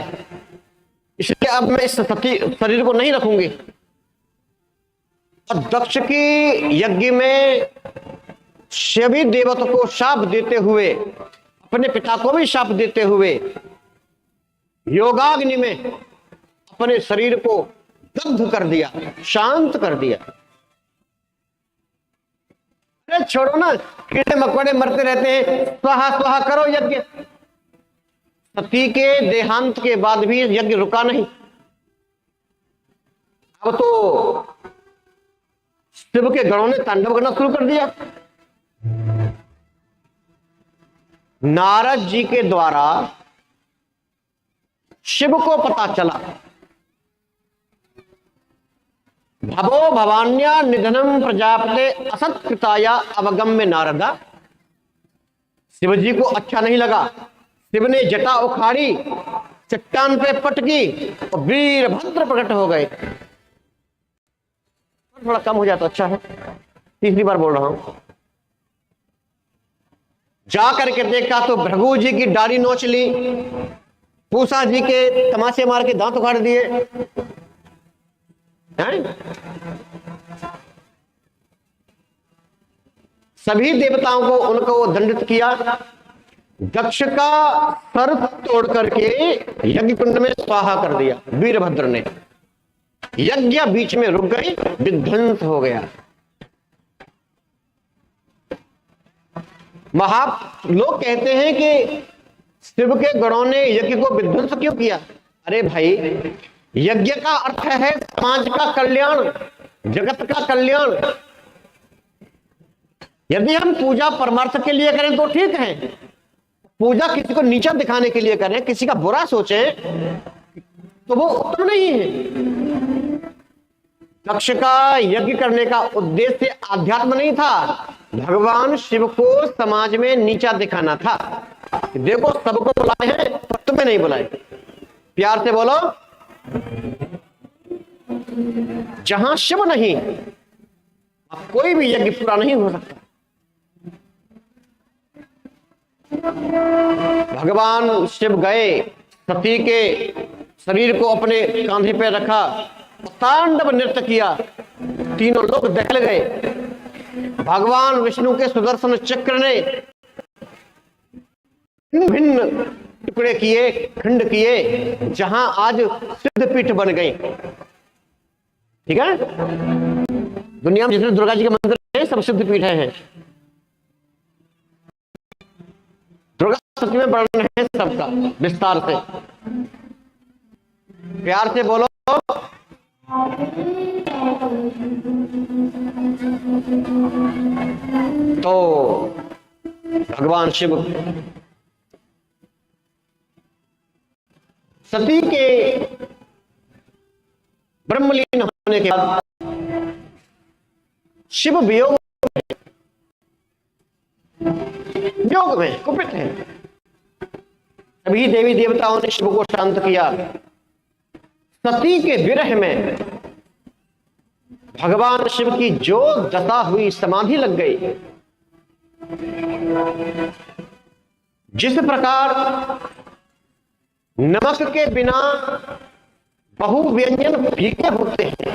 Speaker 5: इसलिए अब मैं इस सती शरीर को नहीं रखूंगी। और दक्ष की यज्ञ में सभी देवताओं को शाप देते हुए, अपने पिता को भी शाप देते हुए, योगाग्नि में अपने शरीर को दग्ध कर दिया, शांत कर दिया। अरे छोड़ो ना, कीड़े मकोड़े मरते रहते हैं, स्वाहा स्वाहा करो यज्ञ। सती के देहांत के बाद भी यज्ञ रुका नहीं। अब तो शिव के गणों ने तांडव करना शुरू कर दिया। नारद जी के द्वारा शिव को पता चला, भवो भवान्या निधनम प्रजापते असत्कृताया अवगम्य नारदा। शिव जी को अच्छा नहीं लगा। शिव ने जटा उखाड़ी, चट्टान पे पटकी और वीरभद्र प्रकट हो गए। थोड़ा कम हो जाए तो अच्छा है, तीसरी बार बोल रहा हूं। जा करके देखा तो भृगु जी की दाढ़ी नोच ली, पूसा जी के तमाचे मार के दांत उखाड़ दिए हैं? सभी देवताओं को उनको दंडित किया। दक्ष का सर तोड़ करके यज्ञ कुंड में स्वाहा कर दिया वीरभद्र ने। यज्ञ बीच में रुक गई, विध्वंस हो गया। लोग कहते हैं कि शिव के गणों ने यज्ञ को विध्वंस क्यों किया? अरे भाई, यज्ञ का अर्थ है समाज का कल्याण, जगत का कल्याण। यदि हम पूजा परमार्थ के लिए करें तो ठीक है, पूजा किसी को नीचा दिखाने के लिए करें, किसी का बुरा सोचें तो वो उत्तम नहीं है। दक्ष का यज्ञ करने का उद्देश्य आध्यात्म नहीं था, भगवान शिव को समाज में नीचा दिखाना था। देखो, सबको बुलाए हैं पर तुम्हें नहीं बुलाए। प्यार से बोलो, जहां शिव नहीं अब कोई भी यज्ञ पूरा नहीं हो सकता। भगवान शिव गए, सती के शरीर को अपने कांधे पे रखा, तांडव नृत्य किया, तीनों लोग दहल गए। भगवान विष्णु के सुदर्शन चक्र ने भिन्न टुकड़े किए, खंड किए, जहां आज सिद्धपीठ बन गई। ठीक है, दुनिया में जितने दुर्गा जी के मंदिर हैं सब सिद्धपीठ हैं। दुर्गा सप्तमी में वर्णन है सबका विस्तार से। प्यार से बोलो, तो भगवान शिव सती के ब्रह्मलीन होने के बाद शिव वियोग में कुपित है। सभी देवी देवताओं ने शिव को शांत किया। सती के विरह में भगवान शिव की जो दशा हुई, समाधि लग गई। जिस प्रकार नमक के बिना बहु व्यंजन फीके होते हैं,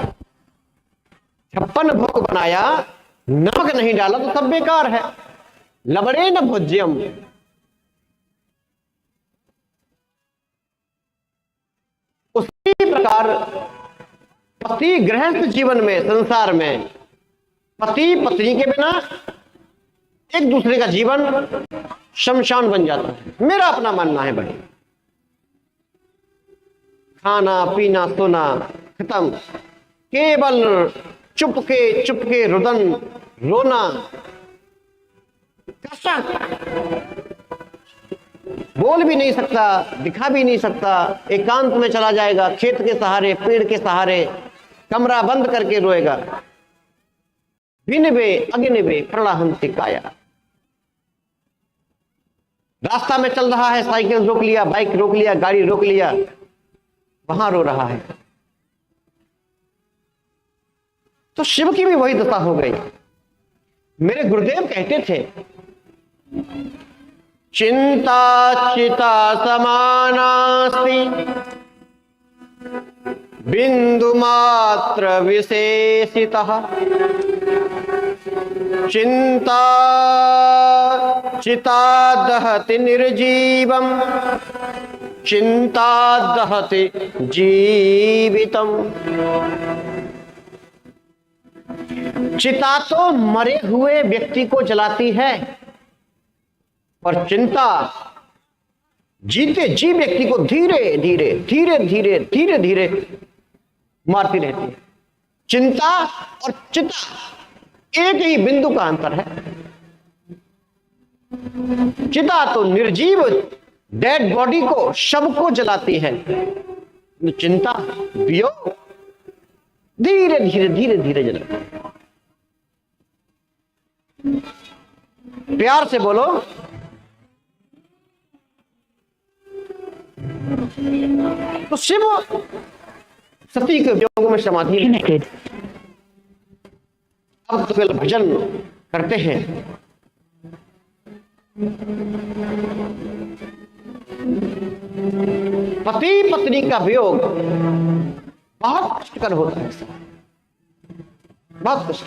Speaker 5: 56 भोग बनाया, नमक नहीं डाला तो सब बेकार है। लवणेन भोज्यम, उसी प्रकार पति गृहस्थ जीवन में, संसार में पति पत्नी के बिना एक दूसरे का जीवन शमशान बन जाता है। मेरा अपना मानना है भाई। खाना पीना सोना खत्म, केवल चुपके रुदन रोना, बोल भी नहीं सकता, दिखा भी नहीं सकता, एकांत में चला जाएगा, खेत के सहारे, पेड़ के सहारे, कमरा बंद करके रोएगा। विनवे अग्निवे प्रलहंति काया। रास्ता में चल रहा है, साइकिल रोक लिया, बाइक रोक लिया, गाड़ी रोक लिया, वहां रो रहा है। तो शिव की भी वही दशा हो गई। मेरे गुरुदेव कहते थे, चिंता चिता समानास्ति बिंदु मात्र विशेषितः, चिंता चिता दहति निर्जीवम, चिंता दहति जीवितम। चिता तो मरे हुए व्यक्ति को जलाती है और चिंता जीते जी व्यक्ति को धीरे धीरे धीरे धीरे धीरे धीरे मारती रहती है। चिंता और चिता एक ही बिंदु का अंतर है। चिता तो निर्जीव डेड बॉडी को, शव को जलाती है। चिंता, वियोग धीरे धीरे धीरे धीरे जलाती है। प्यार से बोलो, तो शिव सती के वियोग में समाधि है। अब तो केवल भजन करते हैं। पति पत्नी का वियोग बहुत कष्टकर होता है, बहुत कष्ट।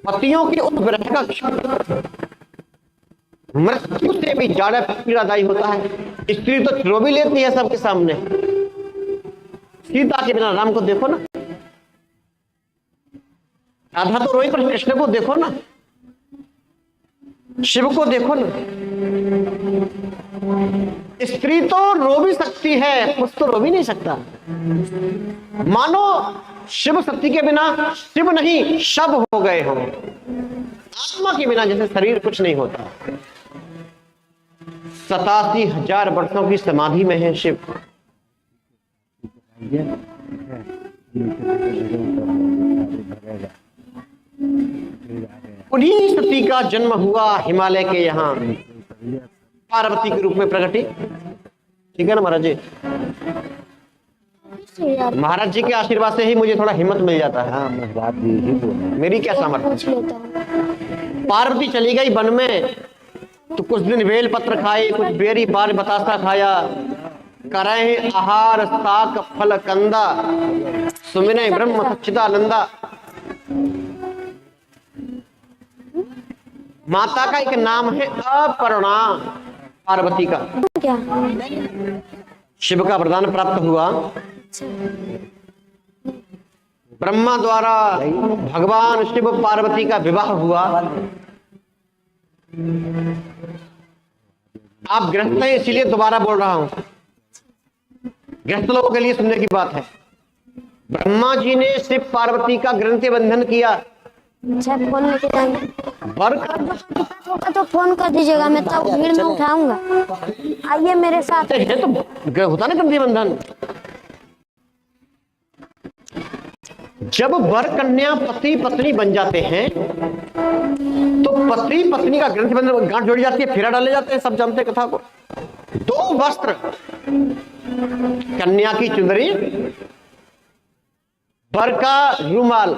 Speaker 5: पतियों की उस विरह का मृत्यु से भी ज्यादा पीड़ादायी होता है। स्त्री तो रो भी लेती है सबके सामने। सीता के बिना राम को देखो ना, राधा तो रोई, पर कृष्ण को देखो ना, शिव को देखो ना। स्त्री तो रो भी सकती है, पुरुष तो रो भी नहीं सकता। मानो शिव सती के बिना शिव नहीं शव हो गए हो। आत्मा के बिना जैसे शरीर कुछ नहीं होता। 87,000 वर्षों की समाधि में है शिव। उन्हीं सती का जन्म हुआ हिमालय के यहाँ पार्वती के रूप में प्रकटी। ठीक है ना महाराज जी? महाराज जी के आशीर्वाद से ही मुझे थोड़ा हिम्मत मिल जाता है। मेरी क्या सामर्थ्य। पार्वती चली गई वन में तो कुछ दिन बेल पत्र खाए, कुछ बेरी बार बतासा खाया। करे आहार साक फल कंदा, सुमिने ब्रह्म सच्चिदानंदा। माता का एक नाम है अपर्णा, पार्वती का।
Speaker 2: क्या?
Speaker 5: शिव का वरदान प्राप्त हुआ। ब्रह्मा द्वारा भगवान शिव पार्वती का विवाह हुआ। आप गृहस्थ हैं इसीलिए दोबारा बोल रहा हूं। गृहस्थ लोगों के लिए सुनने की बात है। ब्रह्मा जी ने शिव पार्वती का ग्रंथि बंधन किया।
Speaker 2: अच्छा, फोन लेके जाएंगे।
Speaker 5: वर्क
Speaker 2: तो फोन कर दीजिएगा, मैं तब भीड़ में उठाऊंगा। आइए मेरे साथ।
Speaker 5: है तो होता ना ग्रंथि बंधन। जब वर कन्या पति पत्नी बन जाते हैं तो पति पत्नी का ग्रंथि बंधन गांठ जोड़ी जाती है, फेरा डाले जाते हैं। सब जानते हैं कथा को। 2 वस्त्र, कन्या की चुंदरी, वर का रुमाल।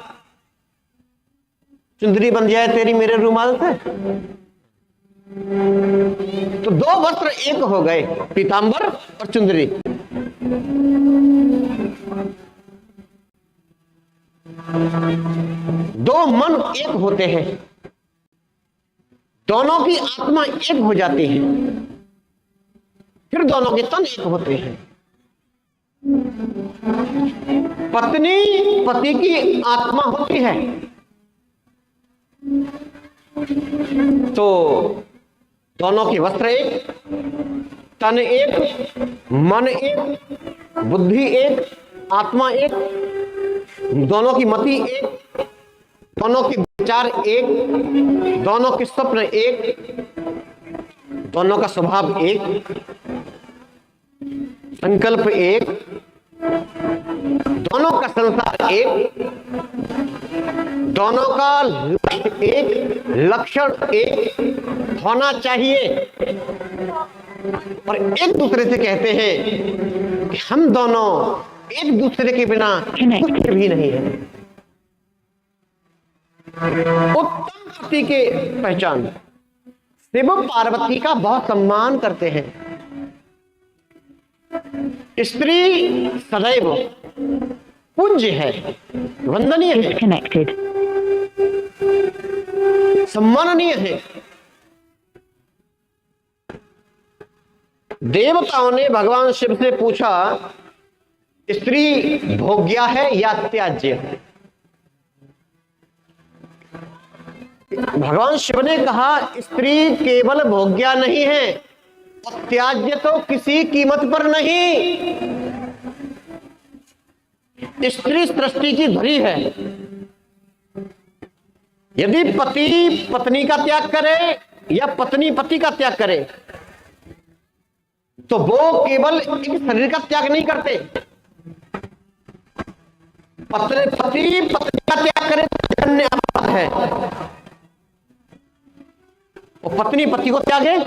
Speaker 5: चुंदरी बन जाए तेरी मेरे रुमाल से, तो 2 वस्त्र एक हो गए, पीतांबर और चुंदरी। दो मन एक होते हैं, दोनों की आत्मा एक हो जाती है, फिर दोनों के तन एक होते हैं। पत्नी पति की आत्मा होती है तो दोनों के वस्त्र एक, तन एक, मन एक, बुद्धि एक, आत्मा एक, दोनों की मति एक, दोनों के विचार एक, दोनों के स्वप्न एक, दोनों का स्वभाव एक, संकल्प एक, दोनों का संसार एक, दोनों का लक्ष्य एक, लक्षण एक होना चाहिए। और एक दूसरे से कहते हैं कि हम दोनों एक दूसरे के बिना कुछ भी नहीं है। उत्तम पति के पहचान शिव पार्वती का बहुत सम्मान करते हैं। स्त्री सदैव पूज्य है, वंदनीय है, सम्माननीय है। देवताओं ने भगवान शिव से पूछा, स्त्री भोग्या है या त्याज्य है? भगवान शिव ने कहा, स्त्री केवल भोग्या नहीं है और त्याज्य तो किसी कीमत पर नहीं। स्त्री सृष्टि की धरी है, यदि पति पत्नी का त्याग करे या पत्नी पति का त्याग करे तो वो केवल एक शरीर का त्याग नहीं करते। पति पत्नी का त्याग करे तो अन्य अपराध है, और पत्नी पति को त्यागे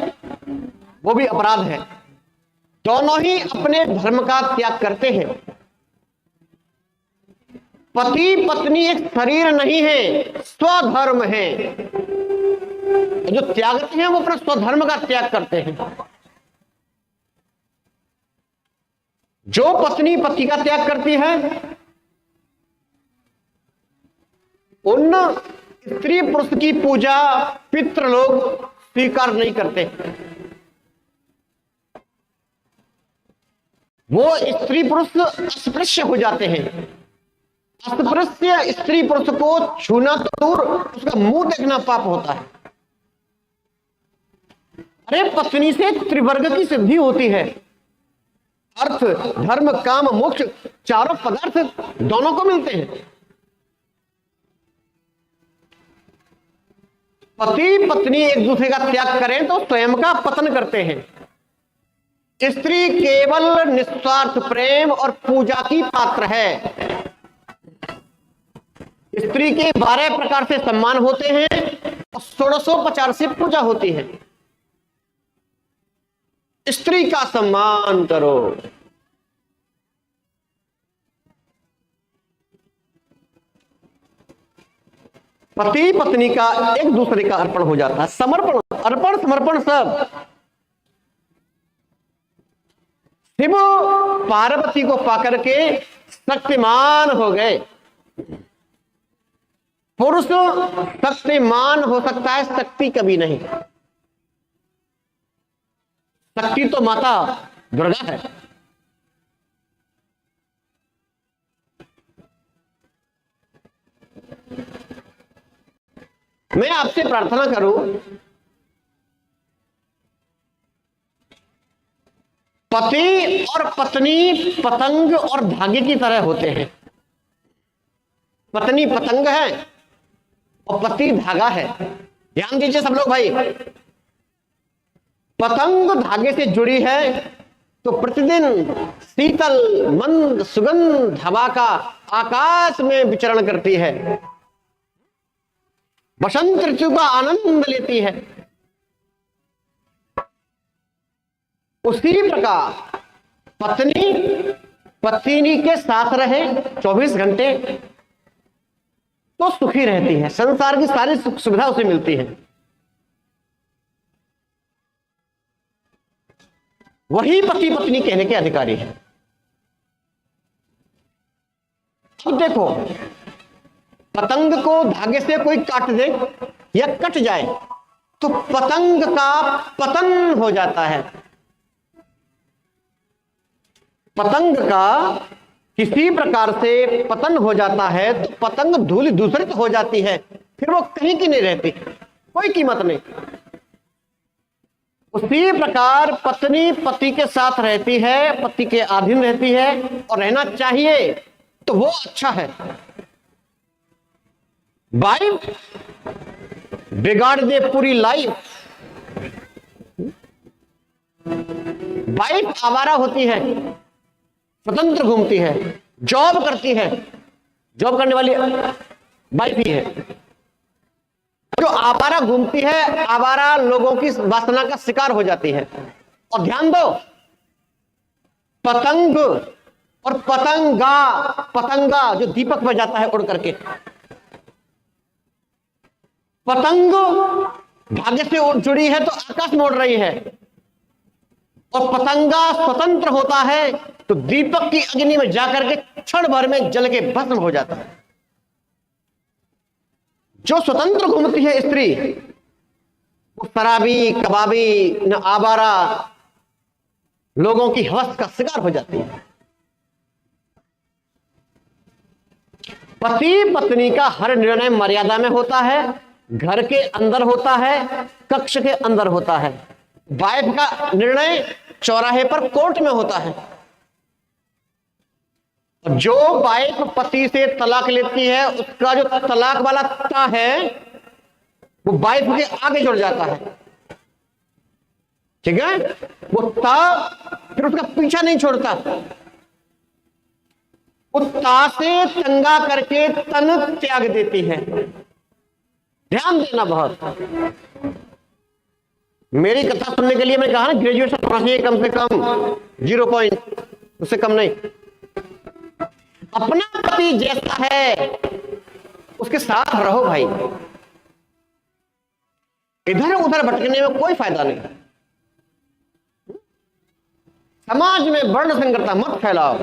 Speaker 5: वो भी अपराध है। दोनों ही अपने धर्म का त्याग करते हैं। पति पत्नी एक शरीर नहीं है, स्वधर्म है। जो त्यागते हैं वो अपना स्वधर्म का त्याग करते हैं। जो पत्नी पति का त्याग करती है उन स्त्री पुरुष की पूजा पितृ लोग स्वीकार नहीं करते। वो स्त्री पुरुष अस्पृश्य हो जाते हैं। अस्पृश्य स्त्री पुरुष को छूना तो दूर, उसका मुंह देखना पाप होता है। अरे पत्नी से त्रिवर्ग की सिद्धि होती है। अर्थ धर्म काम मोक्ष चारों पदार्थ दोनों को मिलते हैं। पति पत्नी एक दूसरे का त्याग करें तो स्वयं का पतन करते हैं। स्त्री केवल निस्वार्थ प्रेम और पूजा की पात्र है। स्त्री के 12 प्रकार से सम्मान होते हैं और 1650 से पूजा होती है। स्त्री का सम्मान करो। पति पत्नी का एक दूसरे का अर्पण हो जाता है। समर्पण, अर्पण समर्पण सब। शिव पार्वती को पाकर के शक्तिमान हो गए। पुरुष शक्तिमान हो सकता है, शक्ति कभी नहीं। शक्ति तो माता दुर्गा है। मैं आपसे प्रार्थना करूं, पति और पत्नी पतंग और धागे की तरह होते हैं। पत्नी पतंग है और पति धागा है। ध्यान दीजिए सब लोग भाई। पतंग धागे से जुड़ी है तो प्रतिदिन शीतल मंद सुगंध हवा का आकाश में विचरण करती है, बसंत ऋतु का आनंद लेती है। उसी प्रकार पत्नी पत्नी के साथ रहे 24 घंटे तो सुखी रहती है। संसार की सारी सुख सुविधा उसे मिलती है। वही पति पत्नी कहने के अधिकारी है। अब देखो, पतंग को धागे से कोई काट दे या कट जाए तो पतंग का पतन हो जाता है। पतंग का किसी प्रकार से पतन हो जाता है तो पतंग धूल दूसरित हो जाती है, फिर वो कहीं की नहीं रहती, कोई कीमत नहीं। उसी प्रकार पत्नी पति के साथ रहती है, पति के अधीन रहती है और रहना चाहिए, तो वो अच्छा है। वाइफ बिगाड़ दे पूरी लाइफ। वाइफ आवारा होती है, स्वतंत्र घूमती है, जॉब करती है, जॉब करने वाली वाइफ ही है। जो आवारा घूमती है, आवारा लोगों की वासना का शिकार हो जाती है। और ध्यान दो, पतंग और पतंगा, पतंगा जो दीपक बजाता है उड़ करके, पतंग धागे से जुड़ी है तो आकाश में उड़ रही है, और पतंगा स्वतंत्र होता है तो दीपक की अग्नि में जाकर के क्षण भर में जल के भस्म हो जाता है। जो स्वतंत्र घूमती है स्त्री, वो शराबी कबाबी न आवारा लोगों की हवस का शिकार हो जाती है। पति पत्नी का हर निर्णय मर्यादा में होता है, घर के अंदर होता है, कक्ष के अंदर होता है। वाइफ का निर्णय चौराहे पर कोर्ट में होता है। जो वाइफ पति से तलाक लेती है, उसका जो तलाक वाला ता है वो वाइफ के आगे जुड़ जाता है, ठीक है। वो ता फिर उसका पीछा नहीं छोड़ता, वो ता से तंगा करके तन त्याग देती है। ध्यान देना बहुत। मेरी कथा सुनने के लिए मैंने कहा ना ग्रेजुएशन होना चाहिए कम से कम 0 पॉइंट, उससे कम नहीं। अपना पति जैसा है उसके साथ रहो भाई, इधर उधर भटकने में कोई फायदा नहीं। समाज में वर्ण संकरता मत फैलाओ,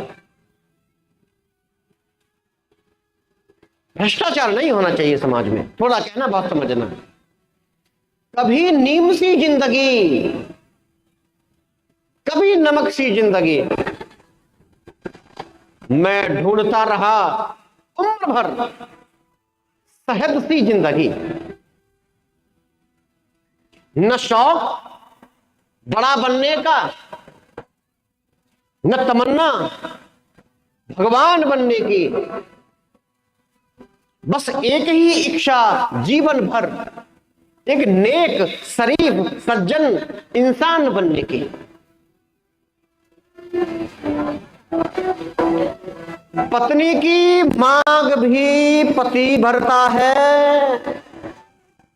Speaker 5: भ्रष्टाचार नहीं होना चाहिए समाज में, थोड़ा कहना बात समझना। कभी नीम सी जिंदगी, कभी नमक सी जिंदगी, मैं ढूंढता रहा उम्र भर शहद सी जिंदगी। न शौक बड़ा बनने का, न तमन्ना भगवान बनने की, बस एक ही इच्छा जीवन भर, एक नेक शरीफ सज्जन इंसान बनने की। पत्नी की मांग भी पति भरता है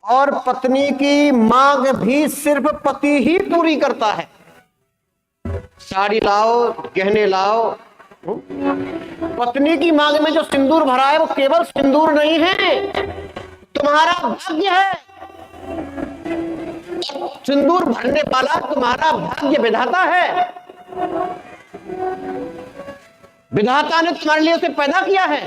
Speaker 5: और पत्नी की मांग भी सिर्फ पति ही पूरी करता है। साड़ी लाओ, गहने लाओ, पत्नी की मांग में जो सिंदूर भरा है वो केवल सिंदूर नहीं है, तुम्हारा भाग्य है। सिंदूर भरने वाला तुम्हारा भाग्य विधाता है। विधाता ने तुम्हारे लिए उसे पैदा किया है।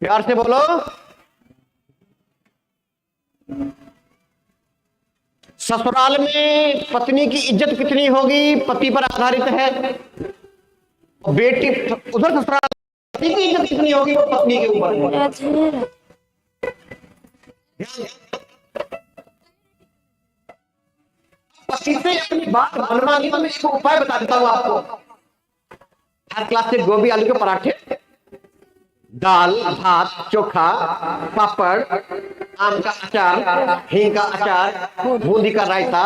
Speaker 5: प्यार से बोलो, ससुराल में पत्नी की इज्जत कितनी होगी पति पर आधारित है, बेटी उधर ससुराल पति की इज्जत कितनी होगी वो पत्नी के ऊपर है। पति से अपनी बात मनवानी तो मैं इसको उपाय बता देता हूं आपको। हर क्लास से गोभी आलू के पराठे, दाल भात चोखा, पापड़, आम का अचार, हींग का अचार, बूंदी का रायता,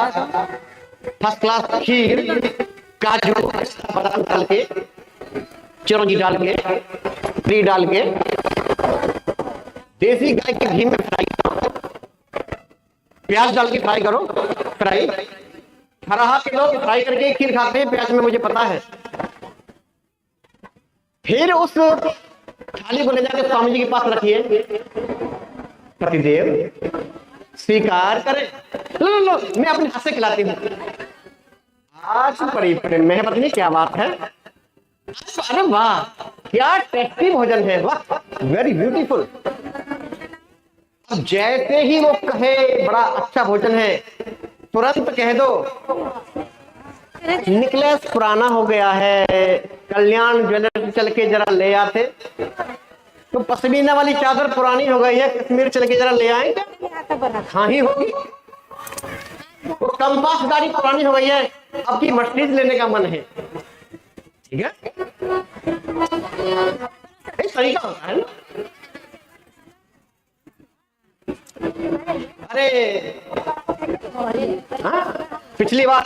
Speaker 5: फर्स्ट क्लास खीर, काजू बादाम डाल के, चिरौंजी डाल के, घी डाल के, देसी गाय के घी में फ्राई करो, प्याज डाल के फ्राई करो, फ्राई फराहा के लोग फ्राई करके खीर खाते हैं प्याज में, मुझे पता है। फिर उस थाली को ले जाकर स्वामी जी के पास रखिए, पतिदेव स्वीकार करें, लो लो मैं अपने हाथ से खिलाती हूँ। आज बड़ी प्रेम में है पत्नी, क्या बात है, अरे वाह क्या टेस्टी भोजन है, वाह वेरी ब्यूटीफुल। अब जैसे ही वो कहे बड़ा अच्छा भोजन है, तुरंत कह दो निकलेस पुराना हो गया है, कल्याण ज्वेलर्स चल के जरा ले आते, तो पश्मीना वाली चादर पुरानी हो गई है, कश्मीर चल के जरा ले आए। हाँ ही होगी। तो कंपास गाड़ी पुरानी हो गई है, अब की मर्सिडीज लेने का मन है, ठीक है, एक तरीका होता है ना। अरे हाँ पिछली बार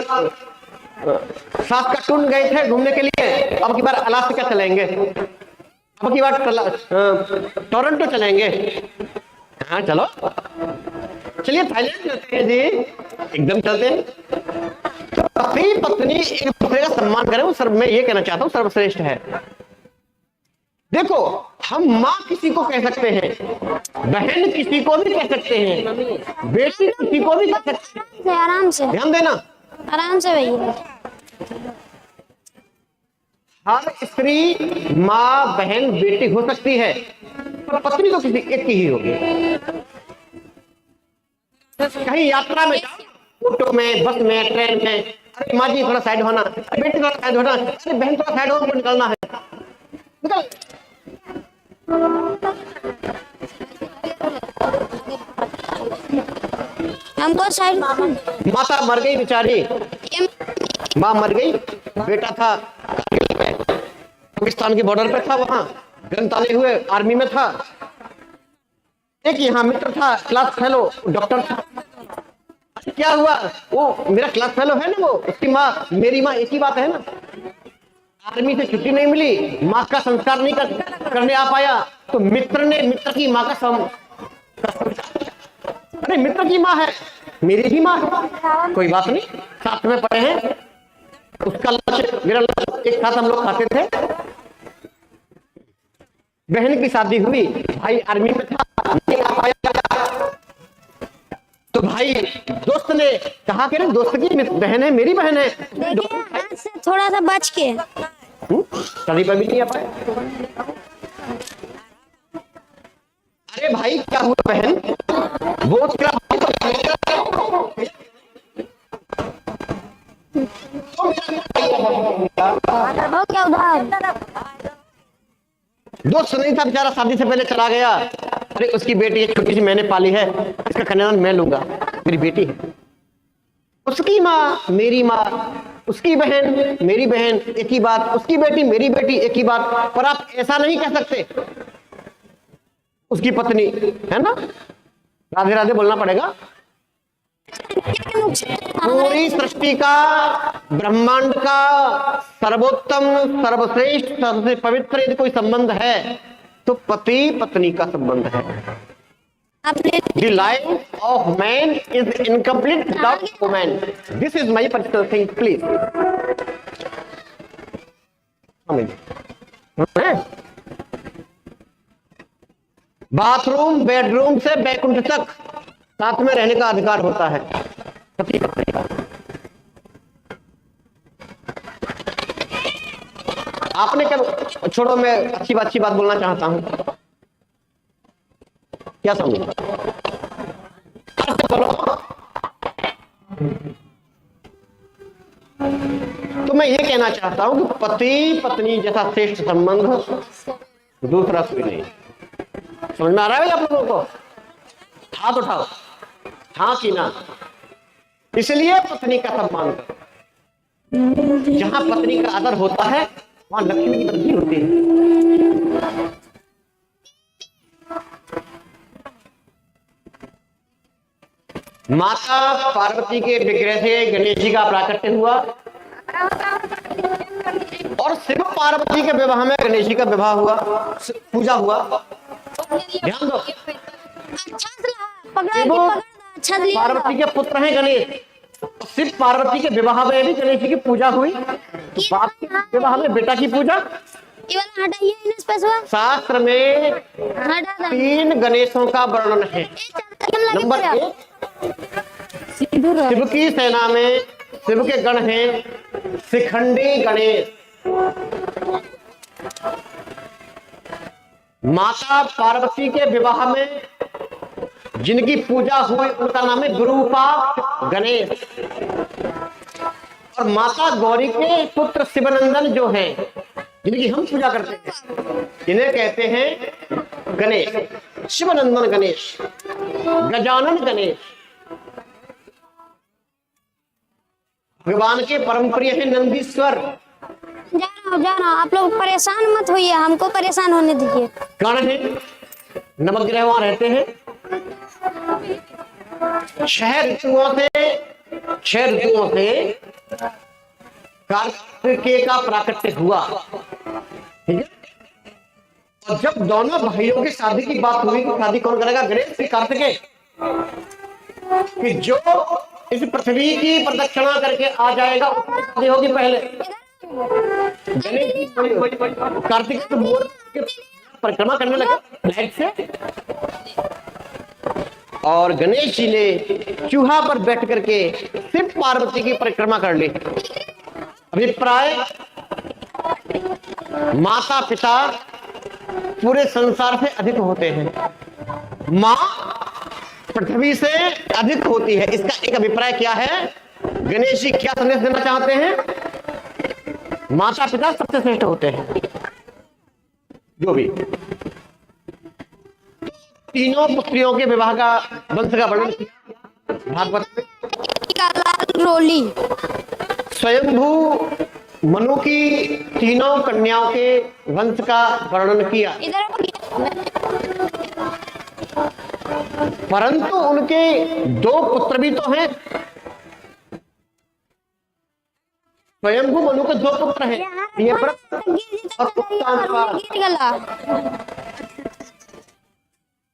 Speaker 5: सात का टून गए थे घूमने के लिए, अब की बार अलास्का चलेंगे, अब की बार टोरंटो चलेंगे। हाँ चलो चलिए थाईलैंड चलते हैं जी, एकदम चलते हैं। तो पति पत्नी एक दूसरे का सम्मान करें, वो मैं ये कहना चाहता हूँ सर्वश्रेष्ठ है। देखो हम माँ किसी को कह सकते हैं, बहन किसी को भी कह सकते हैं, बेटी किसी को भी कह सकते हैं।
Speaker 2: आराम से
Speaker 5: ध्यान देना,
Speaker 2: आराम से भैया।
Speaker 5: हर स्त्री माँ बहन बेटी हो सकती है, पर पत्नी तो किसी एक की ही होगी। कहीं यात्रा में जाओ, ऑटो में, बस में, ट्रेन में, अरे माँ जी थोड़ा साइड होना, बेटी थोड़ा साइड होना, अरे बहन थोड़ा साइड होकर निकलना है, निकल।
Speaker 2: हमको साइड।
Speaker 5: माता मर गई बेचारी, माँ मर गई, बेटा था पाकिस्तान के बॉर्डर पे था, वहां गणताले हुए आर्मी में था, एक यहाँ मित्र था क्लास फेलो डॉक्टर था। क्या हुआ, वो मेरा क्लास फेलो है ना, वो उसकी माँ मेरी माँ एक ही बात है ना। आर्मी से छुट्टी नहीं मिली, माँ का संस्कार नहीं करने आ पाया, तो मित्र की माँ का अरे मित्र की माँ है, मेरी भी माँ है, कोई बात नहीं, साथ में पढ़े हैं। उसका लक्ष्य मेरा लक्ष्य एक साथ हम लोग खाते थे। बहन की शादी हुई, भाई आर्मी में था, नहीं आ पाया, तो भाई दोस्त ने कहा कि दोस्त की बहन है, मेरी बहन है,
Speaker 2: देखिए हाथ से थोड़ा सा बच के।
Speaker 5: शादी पर भी नहीं आ पाया। अरे भाई क्या हुआ बहन, वो उसका
Speaker 2: हो क्या उधार?
Speaker 5: दोस्त नहीं था बेचारा, शादी से पहले चला गया। अरे उसकी बेटी एक छोटी सी मैंने पाली है, इसका कन्यादान मैं लूंगा, मेरी बेटी है। उसकी माँ मेरी माँ, उसकी बहन मेरी बहन, एक ही बात, उसकी बेटी मेरी बेटी, एक ही बात। पर आप ऐसा नहीं कह सकते, उसकी पत्नी है ना, राधे राधे बोलना पड़ेगा। पूरी सृष्टि का, ब्रह्मांड का सर्वोत्तम, सर्वश्रेष्ठ, सबसे पवित्र यदि कोई संबंध है तो पति पत्नी का संबंध है। The life of man is incomplete without woman. This is my personal thing, please. Bathroom bedroom से बैकुंठ तक साथ में रहने का अधिकार होता है पति पत्नी का। आपने क्या छोड़ो, मैं अच्छी बात बोलना चाहता हूं, क्या समझे? तो मैं ये कहना चाहता हूं कि पति पत्नी जैसा श्रेष्ठ संबंध दूसरा कोई नहीं। समझ में आ रहा है आप लोगों को? हाथ उठाओ, हाँ कि ना? इसलिए पत्नी का सम्मान करो। जहां पत्नी का आदर होता है वहां लक्ष्मी की वृद्धि होती है। माता पार्वती के विग्रह से गणेश जी का प्राकट्य हुआ और शिव पार्वती के विवाह में गणेश जी का विवाह हुआ, पूजा हुआ। ध्यान दो, पार्वती के पुत्र हैं गणेश, शिव पार्वती के विवाह में भी गणेश जी की पूजा हुई। बाप के विवाह में बेटा की पूजा। शास्त्र में 3 गणेशों का वर्णन है। नंबर 1, शिव की सेना में शिव के गण हैं शिखंडी गणेश। माता पार्वती के विवाह में जिनकी पूजा हुई उनका नाम है विरूपाक्ष गणेश। और माता गौरी के पुत्र शिवनंदन जो हैं, जिनकी हम पूजा करते हैं, इन्हें कहते हैं गणेश, शिवनंदन गणेश, गजानन गणेश। भगवान के परम प्रिय है नंदीश्वर।
Speaker 2: जाना आप लोग परेशान मत होइए, हमको परेशान होने दीजिए।
Speaker 5: कौन है? नवग्रह वहां रहते हैं। 6 ऋतुओं से कार्तिकेय का प्राकट्य हुआ, ठीक है। और जब दोनों भाइयों की शादी की बात हुई तो शादी कौन करेगा? गणेश की कार्तिकेय। कि जो इस पृथ्वी की प्रदक्षिणा करके आ जाएगा उसकी शादी होगी पहले। गणेश जी कार्तिक परिक्रमा करने लगे लाइट से, और गणेश जी ने चूहा पर बैठ करके शिव पार्वती की परिक्रमा कर ली। अभिप्राय, माता पिता पूरे संसार से अधिक होते हैं, माँ पृथ्वी से अधिक होती है। इसका एक अभिप्राय क्या है? गणेश जी क्या संदेश देना चाहते हैं? माता पिता सबसे श्रेष्ठ होते हैं। जो भी तीनों पुत्रियों के विवाह का वंश का वर्णन किया भागवत में।
Speaker 2: रोली
Speaker 5: स्वयंभू मनु की तीनों कन्याओं के वंश का वर्णन किया, परंतु उनके 2 पुत्र भी तो हैं। स्वयंभू मनु के 2 पुत्र हैं, ये व्रत और उत्तानपाद।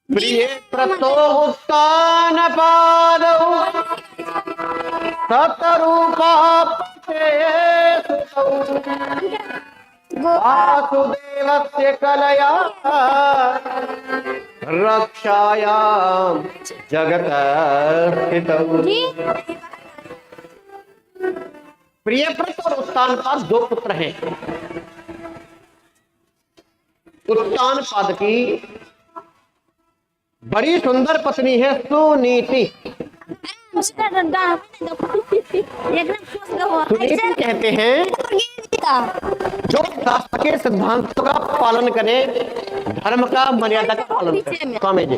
Speaker 5: प्रिय व्रतो उत्तानपाद सतरूपा वासुदेवस्य कलया रक्षायां जगत स्थितौ। प्रियव्रत और उत्तानपाद 2 पुत्र हैं। उत्तानपाद की बड़ी सुंदर पत्नी है सुनीति। सुनीति कहते हैं जो शास्त्र के सिद्धांतों का पालन करे, धर्म का मर्यादा का पालन करे। स्वामी जी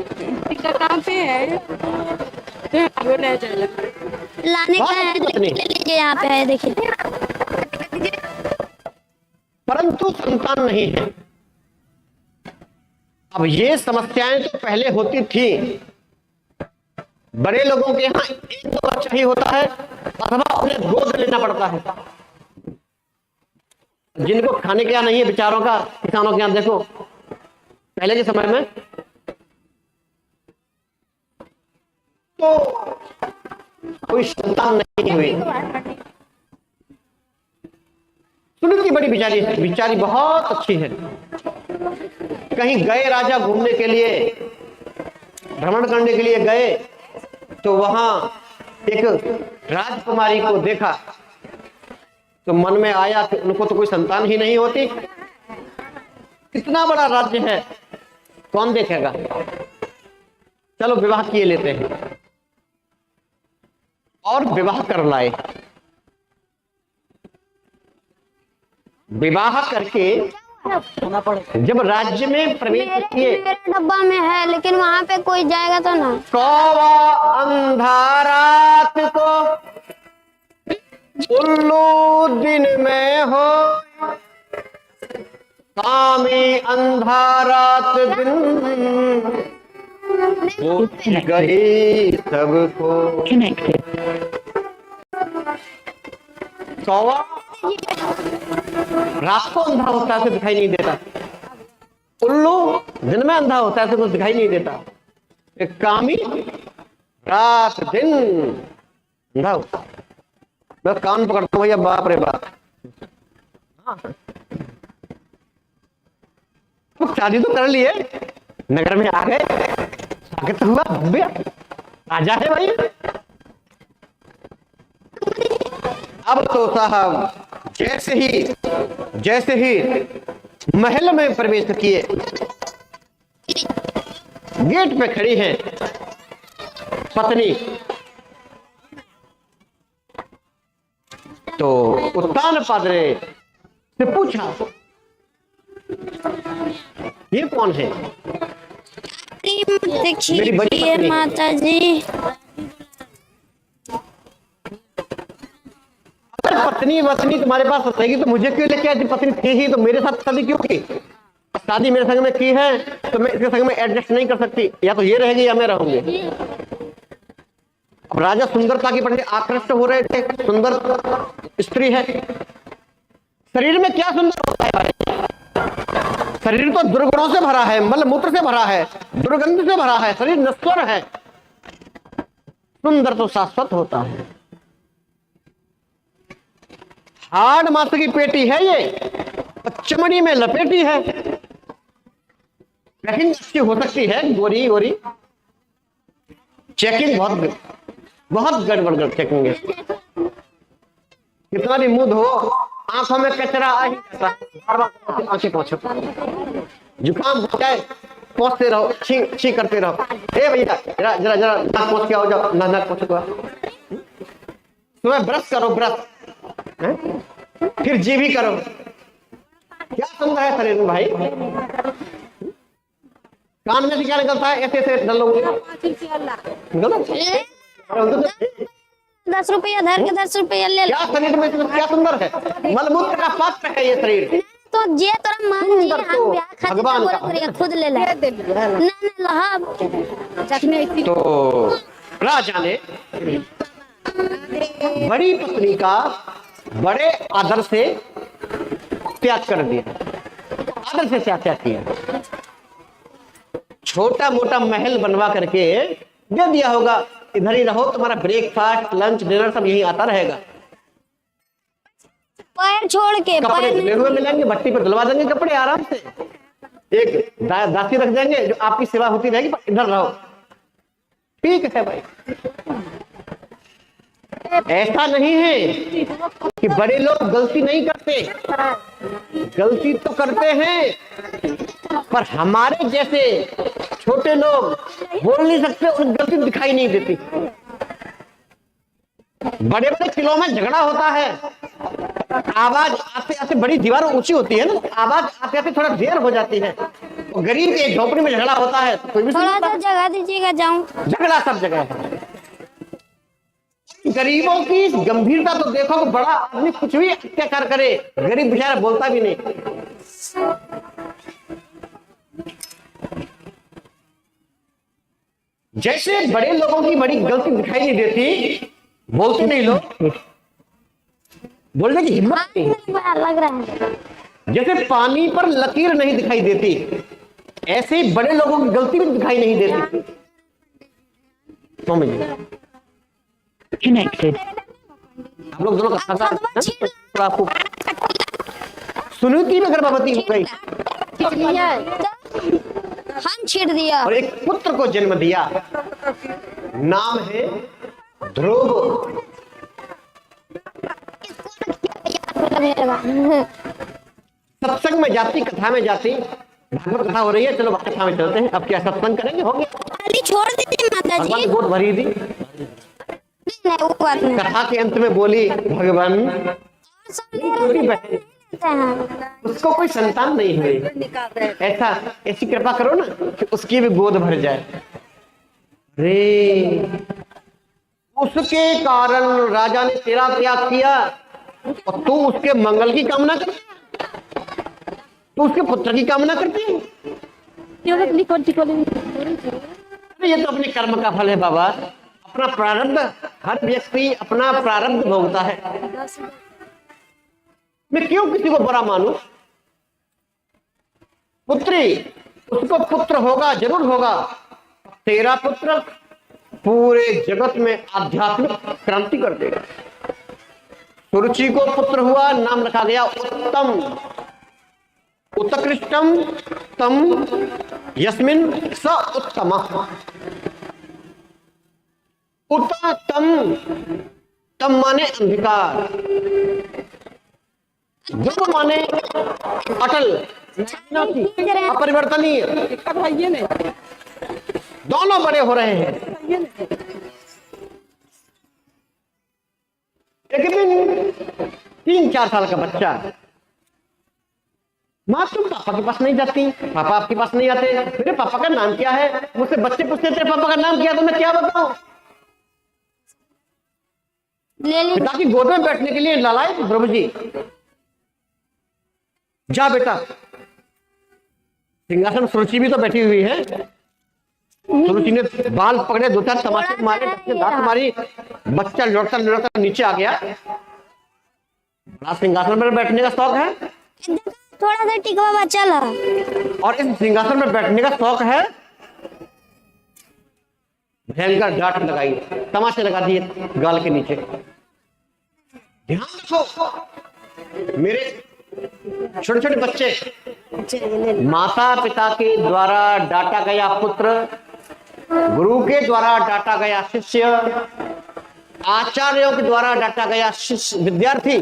Speaker 2: कहाँ पे है? लाने का है, लीजिए यहाँ पे है, देखिए।
Speaker 5: परंतु संतान नहीं है। अब ये समस्याएं तो पहले होती थी। बड़े लोगों के यहाँ 1-2 बच्चा ही होता है, अथवा उन्हें गोद लेना पड़ता है। जिनको खाने के यहाँ नहीं है बेचारों का, किसानों के यहाँ देखो, पहले के समय में तो कोई संतान नहीं हुई। सुनीति की बड़ी बिचारी बहुत अच्छी है। कहीं गए राजा घूमने के लिए, भ्रमण करने के लिए गए, तो वहां एक राजकुमारी को देखा तो मन में आया कि उनको तो कोई संतान ही नहीं होती। कितना बड़ा राज्य है, कौन देखेगा, चलो विवाह किए लेते हैं। और विवाह कर लाए। विवाह करके जब राज्य में प्रवेश किए,
Speaker 2: डब्बा में है, लेकिन वहाँ पे कोई जाएगा तो ना।
Speaker 5: कौवा अंधारात को उल्लू दिन में हो, कामी अंधारात दिन पूछ गई सबको। कौवा रात को अंधा होता है तो दिखाई नहीं देता, उल्लू दिन में अंधा होता है तो कुछ दिखाई नहीं देता, एक कामी रात दिन अंधा होता। मैं कान पकड़ता हूँ भैया, बाप रे बाप। तो शादी तो कर लिए, नगर में आ गए, स्वागत हुआ भव्य, राजा है भाई। अब तो साहब जैसे ही महल में प्रवेश किए, गेट पे खड़ी है पत्नी, तो उत्तानपाद ने से पूछा ये कौन है? मेरी बड़ी पत्नी
Speaker 2: माता जी।
Speaker 5: पत्नी तुम्हारे पास रहेगी तो मुझे क्यों लेके आई? पत्नी थी ही तो मेरे साथ शादी क्यों की? शादी मेरे संग में की है तो मैं इसके संग में एडजस्ट नहीं कर सकती, या तो ये रहेगी या मैं रहूंगी। अब राजा सुंदरता की प्रति आकृष्ट हो रहे थे, सुंदर स्त्री है। शरीर में क्या सुंदर होता है भाई? शरीर तो दुर्गुणों से भरा है, मल मूत्र से भरा है, दुर्गंध से भरा है, शरीर नश्वर है। सुंदर तो शाश्वत होता है। हाड़ मांस की पेटी है ये, चमड़ी में लपेटी है, लेकिन अच्छी हो सकती है, गोरी गोरी। चेकिंग बहुत गड़बड़ चेकिंग है। कितना भी मुंह धो, आंखों में कचरा आ ही जाता है। आंखें पोंछो, जुकाम हो जाए पोंछते रहो, छी करते रहो। ए भैया जरा नाक पोंछ के आओ, जाओ नाक पोंछो। तुम्हें ब्रश करो, ब्रश फिर जी भी करो। क्या समझा है शरीर में भाई? कान में से क्या निकलता है? ऐसे ऐसे डालोगे,
Speaker 2: 10 रुपया धर के 10 रुपया ले
Speaker 5: क्या शरीर में क्या सुंदर है, मलमूत्र का पात्र है ये शरीर।
Speaker 2: तो जे तोरा मान जी
Speaker 5: सुंदर
Speaker 2: हम
Speaker 5: तो
Speaker 2: ब्याह खातिर
Speaker 5: भगवान
Speaker 2: बोले
Speaker 5: का।
Speaker 2: करिए, खुद ले ले ना लहा
Speaker 5: तो राजा ने बड़ी पत्नी का बड़े आदर से त्याग कर दिया, आदर से त्याग किया। छोटा मोटा महल बनवा करके दे दिया होगा, इधर ही रहो, तुम्हारा ब्रेकफास्ट लंच डिनर सब यही आता रहेगा।
Speaker 2: पैर छोड़ के
Speaker 5: कपड़े
Speaker 2: पैर
Speaker 5: धुले हुए मिलेंगे, भट्टी पर धुलवा देंगे कपड़े आराम से, एक दासी रख देंगे जो आपकी सेवा होती रहेगी, पर इधर रहो। ठीक है भाई, ऐसा नहीं है कि बड़े लोग गलती नहीं करते, गलती तो करते हैं, पर हमारे जैसे छोटे लोग बोल नहीं सकते, उन गलती दिखाई नहीं देती। बड़े बड़े किलों में झगड़ा होता है, आवाज आते आते बड़ी दीवार ऊंची होती है ना, आवाज आते आते थोड़ा देर हो जाती है। गरीब के झोपड़ी में झगड़ा होता है तो कोई भी
Speaker 2: थोड़ा सा जगह दीजिएगा, जाऊं।
Speaker 5: झगड़ा सब जगह है। गरीबों की गंभीरता तो देखो कि बड़ा आदमी कुछ भी अत्याचार करे, गरीब बेचारा बोलता भी नहीं। जैसे बड़े लोगों की बड़ी गलती दिखाई नहीं देती, बोलते नहीं लोग, बोलने की हिम्मत नहीं।
Speaker 2: लग रहा है
Speaker 5: जैसे पानी पर लकीर नहीं दिखाई देती, ऐसे ही बड़े लोगों की गलती भी दिखाई नहीं देती। समझिए, हम लोग दोनों का खासा आपको सुनीति में गर्भवती हो गई
Speaker 2: हम छीट दिया
Speaker 5: और एक पुत्र को जन्म दिया, नाम है ध्रुव। सत्संग में जाती, कथा में जाती, भागवत कथा हो रही है, चलो कथा में चलते हैं। अब क्या सत्संग करेंगे, हो गया,
Speaker 2: खाली छोड़ दीजिए माता
Speaker 5: भगवान
Speaker 2: जी।
Speaker 5: गोद भरी दी।
Speaker 2: नहीं वो बात नहीं।
Speaker 5: कथा के अंत में बोली, भगवान छोटी बहन, उसको कोई संतान नहीं हुई, ऐसी कृपा करो ना कि उसकी भी गोद भर जाए। रे उसके कारण राजा ने तेरा त्याग किया और तू उसके मंगल की कामना कर, तू उसके पुत्र की कामना करती है। ये तो अपने कर्म का फल है बाबा, अपना प्रारब्ध, हर व्यक्ति अपना प्रारब्ध भोगता है। मैं क्यों किसी को बुरा मानूं? पुत्री, उसको पुत्र होगा, जरूर होगा। तेरा पुत्र पूरे जगत में आध्यात्मिक क्रांति कर देगा। सुरुचि को पुत्र हुआ, नाम रखा गया उत्तम, उत्कृष्टम तम यस्मिन स उत्तम। उत्तम, तम माने अंधकार, ध्रुव माने अटल, अपरिवर्तनीय। दोनों बड़े हो रहे हैं। एक दिन 3-4 साल का बच्चा, माँ तुम पापा के पास नहीं जाती, पापा आपके पास नहीं आते, मेरे पापा का नाम क्या है? मुझसे बच्चे पूछते तेरे पापा का नाम क्या, तो मैं क्या बताऊं? पिता की गोद में बैठने के लिए लालाए ध्रुव जी, जा बेटा। सिंहासन सुरुचि भी तो बैठी हुई है। सुरुचि ने बाल पकड़े, 2-4 तमाचे मारे, दांत मारी, बच्चा लौटता लौटता नीचे आ गया। बड़ा सिंहासन पर बैठने का शौक है,
Speaker 2: थोड़ा सा टिकवा बचा ला।
Speaker 5: और इस सिंहासन में बैठने का शौक है। भयंकर डांट लगाई, तमाचे लगा दिए गाल के नीचे। ध्यान रखो मेरे छोटे छोटे बच्चे, माता पिता के द्वारा डांटा गया पुत्र, गुरु के द्वारा डांटा गया शिष्य, आचार्यों के द्वारा डांटा गया शिष्य विद्यार्थी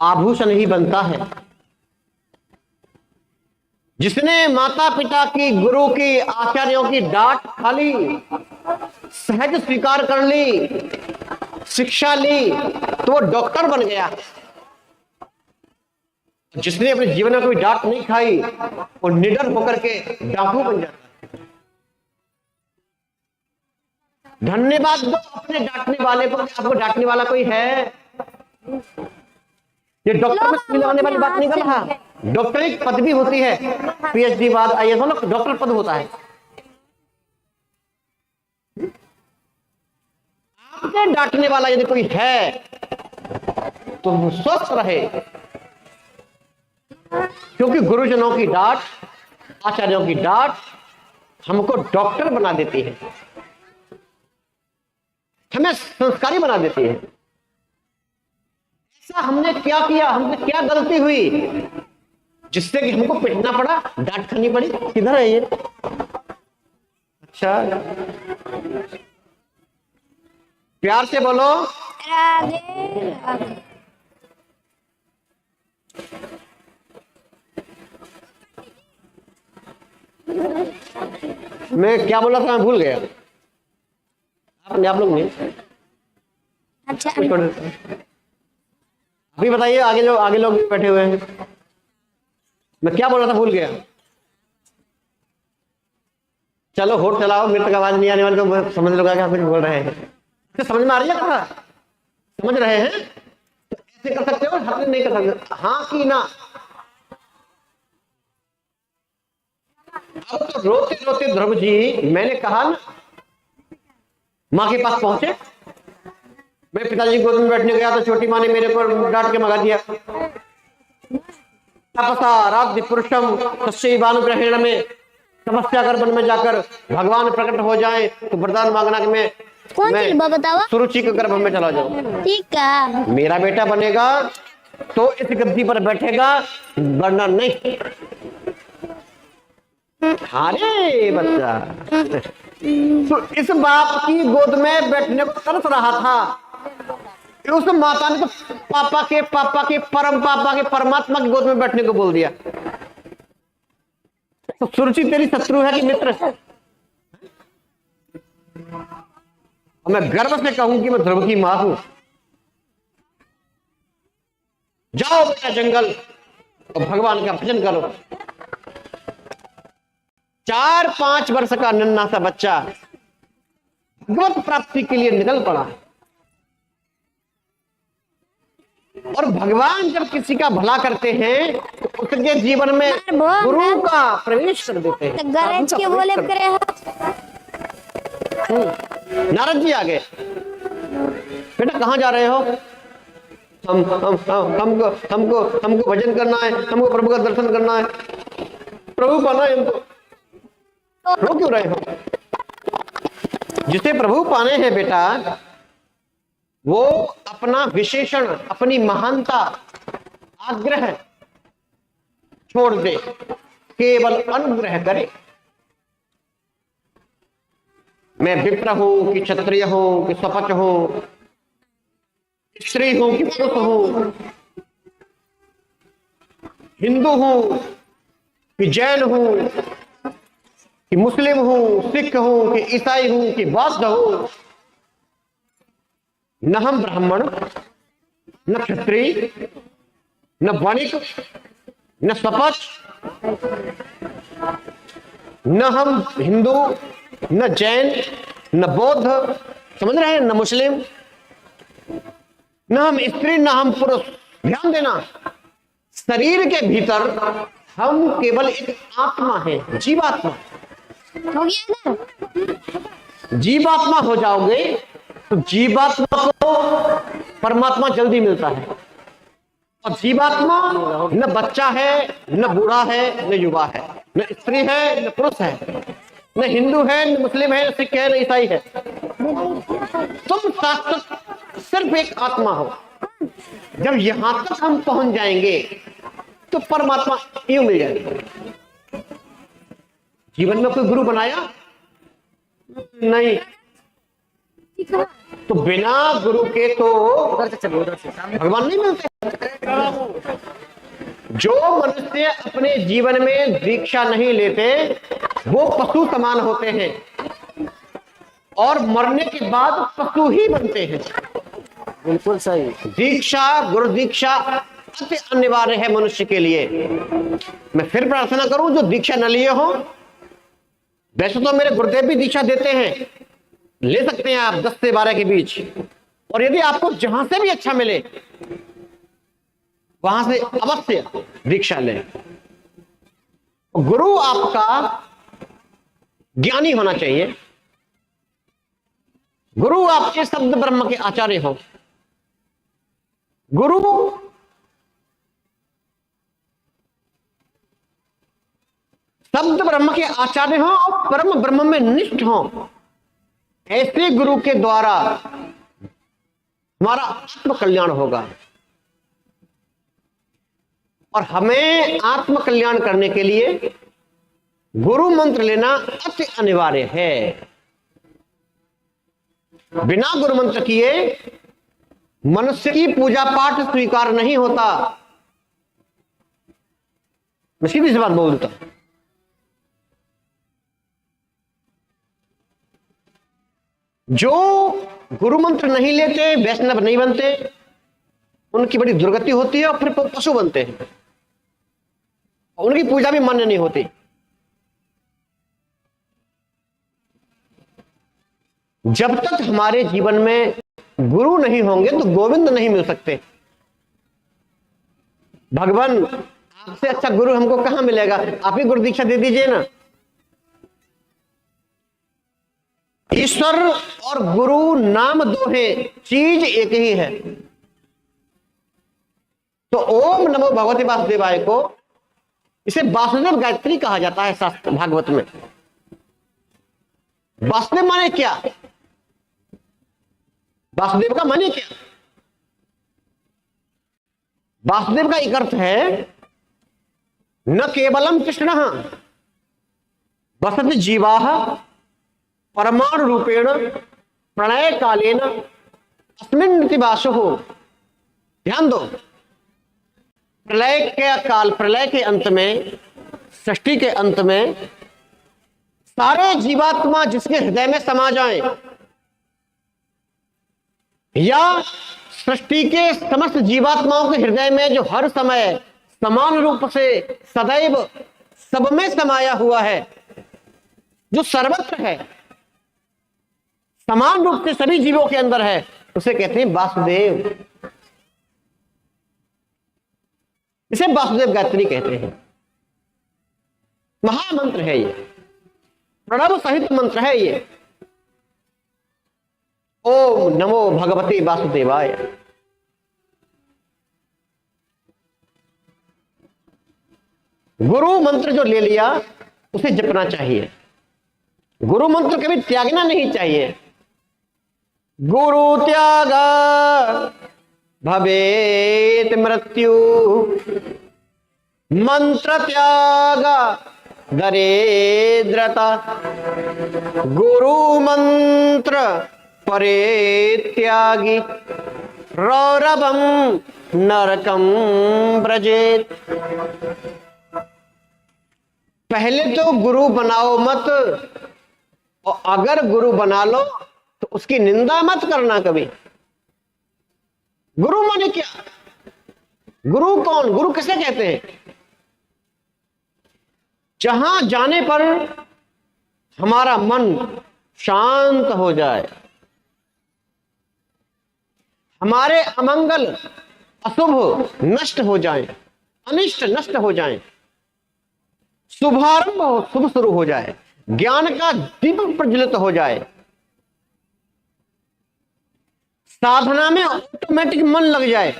Speaker 5: आभूषण ही बनता है। जिसने माता पिता की, गुरु की, आचार्यों की डांट खाली, सहज स्वीकार कर ली, शिक्षा ली, तो वो डॉक्टर बन गया। जिसने अपने जीवन में कोई डांट नहीं खाई, वो निडर होकर के डाकू बन जाता है। धन्यवाद दो अपने डांटने वाले को। आपको डांटने वाला कोई है? ये डॉक्टर में सुई लगाने वाली बात नहीं कर रहा। डॉक्टर एक पदवी होती है, पीएचडी बाद आईएएस वाला डॉक्टर पद होता है। आपके डांटने वाला यदि कोई है तो वो स्वस्थ रहे, क्योंकि गुरुजनों की डांट, आचार्यों की डांट हमको डॉक्टर बना देती है, हमें संस्कारी बना देती है। ऐसा हमने क्या किया, हमसे क्या गलती हुई जिससे कि हमको पिटना पड़ा, डांट खानी पड़ी? किधर है ये? अच्छा, प्यार से बोलो।
Speaker 2: राधे राधे।
Speaker 5: मैं क्या बोला था, मैं भूल गया। आप लोग नहीं।
Speaker 2: अच्छा,
Speaker 5: अभी बताइए, आगे लोग बैठे हुए हैं, मैं क्या बोला था भूल गया। चलो होठ चलाओ, मेरे तक आवाज नहीं आने वाली तो समझ लो कि आप कुछ बोल रहे हैं। तो समझ में आ रही है कहा? समझ रहे हैं तो ऐसे कर सकते हो, हर नहीं कर सकते। हाँ कि ना? अब तो रोते रोते ध्रुव जी, मैंने कहा ना, माँ के पास पहुंचे। मैं पिताजी गोद में बैठने गया तो छोटी माँ ने मेरे को डांट के भगा दिया। तपसा राधि पुरुषम तस्यै भानुग्रहेण में, तपस्या कर वन में जाकर भगवान प्रकट हो जाए तो वरदान मांगना कि मैं
Speaker 2: कौन सी बताओ?
Speaker 5: सुरुचि के गर्भ में चला जाऊं।
Speaker 2: ठीक है, मेरा
Speaker 5: बेटा बनेगा तो इस गद्दी पर बैठेगा, वरना नहीं। अरे बच्चा, तो इस बाप की गोद में बैठने को तरस रहा था, उस माता ने तो पापा के परम पापा के परमात्मा की गोद में बैठने को बोल दिया। तो सुरुचि तेरी शत्रु है कि मित्र? और मैं गर्व से कहूं कि मैं ध्रुव की मां हूं। जाओ बेटा जंगल और भगवान का भजन करो। 4-5 वर्ष का नन्हा सा बच्चा भगवत प्राप्ति के लिए निकल पड़ा। और भगवान जब किसी का भला करते हैं तो उसके जीवन में गुरु का प्रवेश कर देते हैं।
Speaker 2: गरज के बोले करे।
Speaker 5: नारद जी आ गए, बेटा कहाँ जा रहे हो? हमको भजन करना है, हमको प्रभु का दर्शन करना है, प्रभु पाना है हमको। रो क्यों रहे हो? जिसे प्रभु पाने हैं बेटा, वो अपना विशेषण, अपनी महानता, आग्रह छोड़ दे, केवल अनुग्रह करे। मैं विप्र हूं कि क्षत्रिय हूं कि स्वपच हूं, स्त्री हूं कि पुरुष हूं, हिंदू हूं कि जैन हूं कि मुस्लिम हूं, सिख हूं कि ईसाई हूं कि बौद्ध हूं, न हम ब्राह्मण, न क्षत्रिय, न वणिक, न स्वपच, न हम हिंदू, न जैन, न बौद्ध, समझ रहे हैं, न मुस्लिम, न हम स्त्री, न हम पुरुष। ध्यान देना, शरीर के भीतर हम केवल एक आत्मा है, जीवात्मा।
Speaker 2: हो गया ना?
Speaker 5: जीवात्मा हो जाओगे तो जीवात्मा को परमात्मा जल्दी मिलता है। और जीवात्मा न बच्चा है, न बूढ़ा है, न युवा है, न स्त्री है, न पुरुष है, न हिंदू है, न मुस्लिम है, न सिख है, न ईसाई है। तुम शाश्वत सिर्फ एक आत्मा हो। जब यहां तक हम पहुंच जाएंगे तो परमात्मा यूं मिल जाएगा। जीवन में कोई गुरु बनाया नहीं, तो बिना गुरु के तो भगवान नहीं मिलते। जो मनुष्य अपने जीवन में दीक्षा नहीं लेते वो पशु समान होते हैं और मरने के बाद पशु ही बनते हैं।
Speaker 3: बिल्कुल सही।
Speaker 5: दीक्षा, गुरु दीक्षा अति अनिवार्य है मनुष्य के लिए। मैं फिर प्रार्थना करूं जो दीक्षा न लिए हो, वैसे तो मेरे गुरुदेव भी दीक्षा देते हैं, ले सकते हैं आप 10 से 12 के बीच, और यदि आपको जहां से भी अच्छा मिले वहां से अवश्य दीक्षा लें। गुरु आपका ज्ञानी होना चाहिए, गुरु आपके शब्द ब्रह्म के आचार्य हो, गुरु शब्द ब्रह्म के आचार्य हो और परम ब्रह्म में निष्ठ हो। ऐसे गुरु के द्वारा हमारा आत्म कल्याण होगा, और हमें आत्म कल्याण करने के लिए गुरु मंत्र लेना अति अनिवार्य है। बिना गुरु मंत्र किए मनुष्य की पूजा पाठ स्वीकार नहीं होता। मैं सीधी सी बात बोल देता हूं। जो गुरु मंत्र नहीं लेते वैष्णव नहीं बनते, उनकी बड़ी दुर्गति होती है और फिर पशु बनते हैं, उनकी पूजा भी मान्य नहीं होती। जब तक हमारे जीवन में गुरु नहीं होंगे तो गोविंद नहीं मिल सकते। भगवान आपसे अच्छा गुरु हमको कहां मिलेगा? आप ही गुरु दीक्षा दे दीजिए ना। ईश्वर और गुरु नाम दो हैं, चीज एक ही है। तो ओम नमो भगवते वासुदेवाय को इसे वासुदेव गायत्री कहा जाता है शास्त्र भागवत में। वासुदेव माने क्या? वासुदेव का माने क्या? वासुदेव का एक अर्थ है न केवलम कृष्ण वसति जीवा परमाणु रूपेण प्रणय कालेन अस्मिन् नितिवासो। ध्यान दो, प्रलय के काल, प्रलय के अंत में, सृष्टि के अंत में सारे जीवात्मा जिसके हृदय में समा जाएं, या सृष्टि के समस्त जीवात्माओं के हृदय में जो हर समय समान रूप से सदैव सब में समाया हुआ है, जो सर्वत्र है, समान रूप से सभी जीवों के अंदर है, उसे कहते हैं वासुदेव। इसे वासुदेव गायत्री कहते हैं। महामंत्र है ये, प्रणव सहित मंत्र है ये। ओम नमो भगवते वासुदेवाय। गुरु मंत्र जो ले लिया उसे जपना चाहिए। गुरु मंत्र कभी त्यागना नहीं चाहिए। गुरु त्याग भवेत मृत्यु, मंत्र त्याग दरिद्रता, गुरु मंत्र परित्यागी रौरवम नरकम ब्रजेत। पहले तो गुरु बनाओ मत, और अगर गुरु बना लो तो उसकी निंदा मत करना कभी। गुरु माने क्या? गुरु कौन? गुरु किसे कहते हैं? जहां जाने पर हमारा मन शांत हो जाए, हमारे अमंगल अशुभ नष्ट हो जाए, अनिष्ट नष्ट हो जाए, शुभारंभ हो, शुभ शुरू हो जाए, ज्ञान का दीपक प्रज्वलित हो जाए, साधना में ऑटोमेटिक मन लग जाए,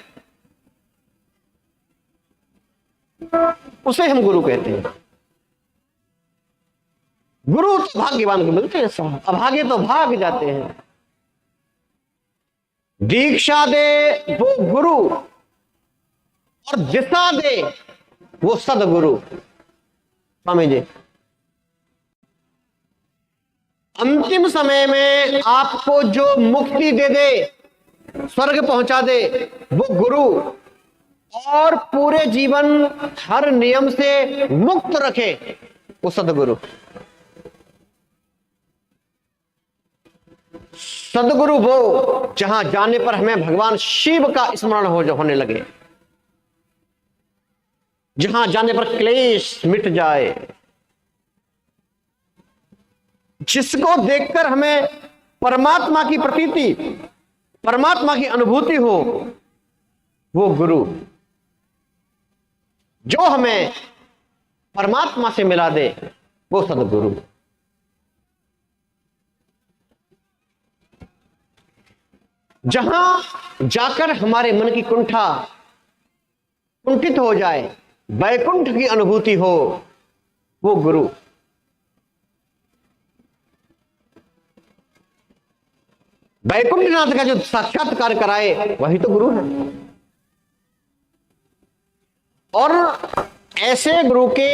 Speaker 5: उसे हम गुरु कहते हैं। गुरु तो भाग्यवान को मिलते हैं, अभागे तो भाग जाते हैं। दीक्षा दे वो गुरु और दिशा दे वो सदगुरु। समझिए, अंतिम समय में आपको जो मुक्ति दे दे, स्वर्ग पहुंचा दे, वो गुरु, और पूरे जीवन हर नियम से मुक्त रखे, वो सदगुरु। सदगुरु वो जहां जाने पर हमें भगवान शिव का स्मरण होने लगे, जहां जाने पर क्लेश मिट जाए, जिसको देखकर हमें परमात्मा की प्रतीति, परमात्मा की अनुभूति हो, वो गुरु। जो हमें परमात्मा से मिला दे वो सदगुरु। जहां जाकर हमारे मन की कुंठा कुंठित हो जाए, वैकुंठ की अनुभूति हो, वो गुरु। वैकुंठनाथ का जो साक्षात्कार कराए वही तो गुरु है। और ऐसे गुरु के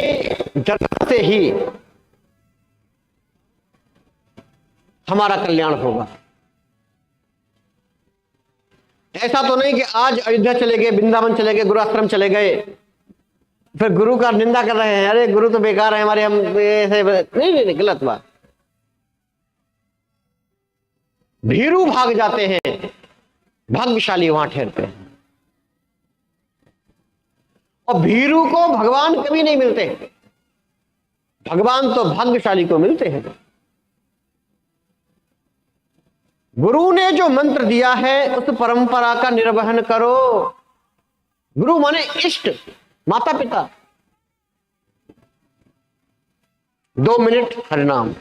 Speaker 5: जन्म से ही हमारा कल्याण होगा। ऐसा तो नहीं कि आज अयोध्या चले गए, वृंदावन चले गए, गुरुआश्रम चले गए, फिर गुरु का निंदा कर रहे हैं, अरे गुरु तो बेकार है हमारे, हम ऐसे नहीं, गलत बात। भीरू भाग जाते हैं, भाग्यशाली वहां ठहरते हैं। और भीरू को भगवान कभी नहीं मिलते, भगवान तो भाग्यशाली को मिलते हैं। गुरु ने जो मंत्र दिया है उस परंपरा का निर्वहन करो। गुरु माने इष्ट, माता पिता। 2 मिनट हरिनाम,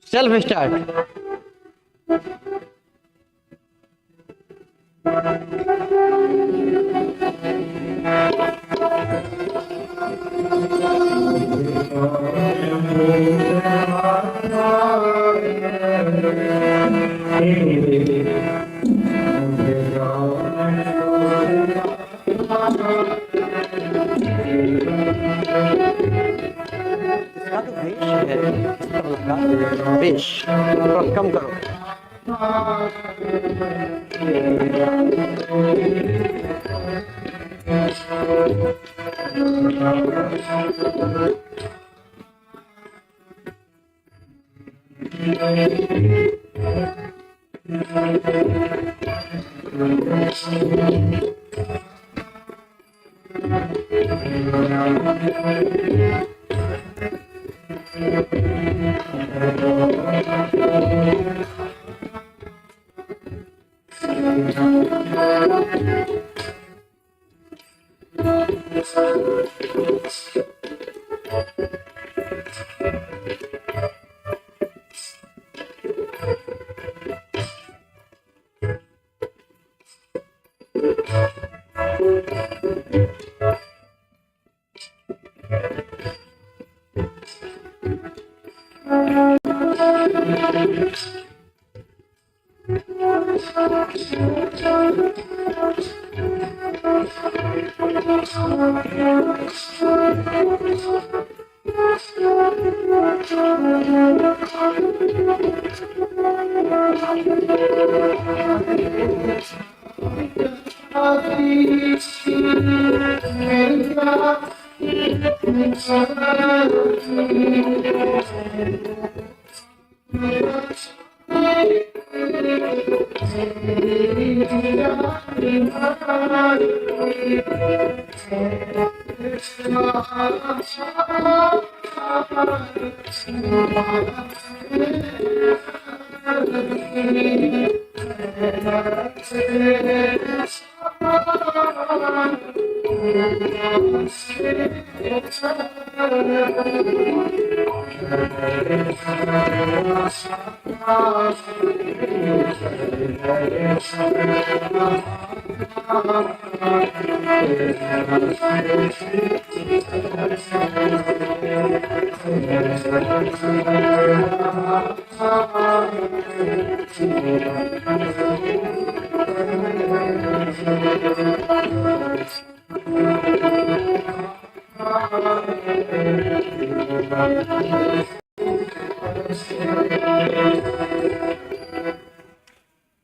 Speaker 5: सेल्फ स्टार्ट। बेश थोड़ा कम करो।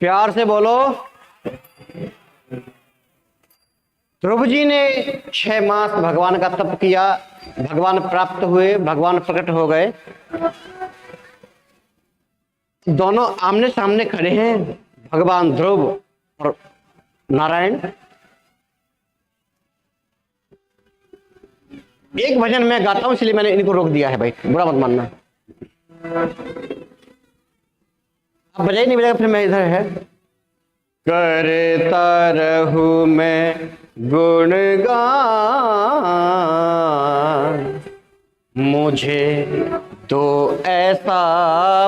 Speaker 5: प्यार से बोलो। ध्रुव जी ने 6 मास भगवान का तप किया, भगवान प्राप्त हुए, भगवान प्रकट हो गए। दोनों आमने सामने खड़े हैं, भगवान ध्रुव और नारायण। एक भजन मैं गाता हूं इसलिए मैंने इनको रोक दिया है भाई, बुरा मत मानना। अब बजाई नहीं बजाएगा फिर मैं इधर है। करता रहूं मैं गुणगान, मुझे तो ऐसा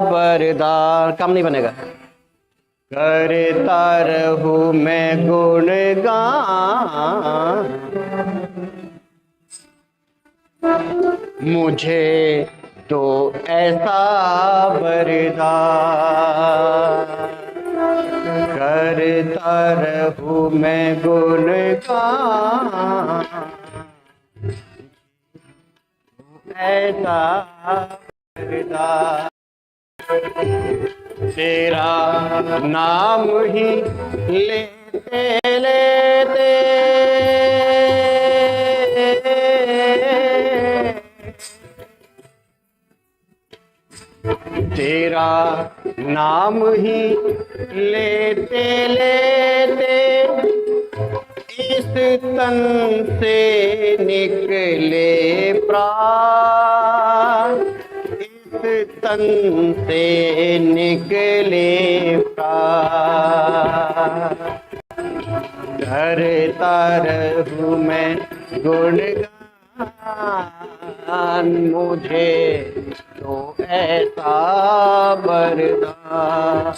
Speaker 5: वरदान, काम नहीं बनेगा। करता रहूं मैं गुणगान, मुझे तो ऐसा वरदान, करता रहूं मैं गुणगान, ऐसा वरदान, तेरा नाम ही लेते लेते तेरा नाम ही लेते लेते इस तन से निकले प्राण, इस तन से निकले प्राण, करता रहूं मैं गुणगान, मुझे तो ऐसा वरदान।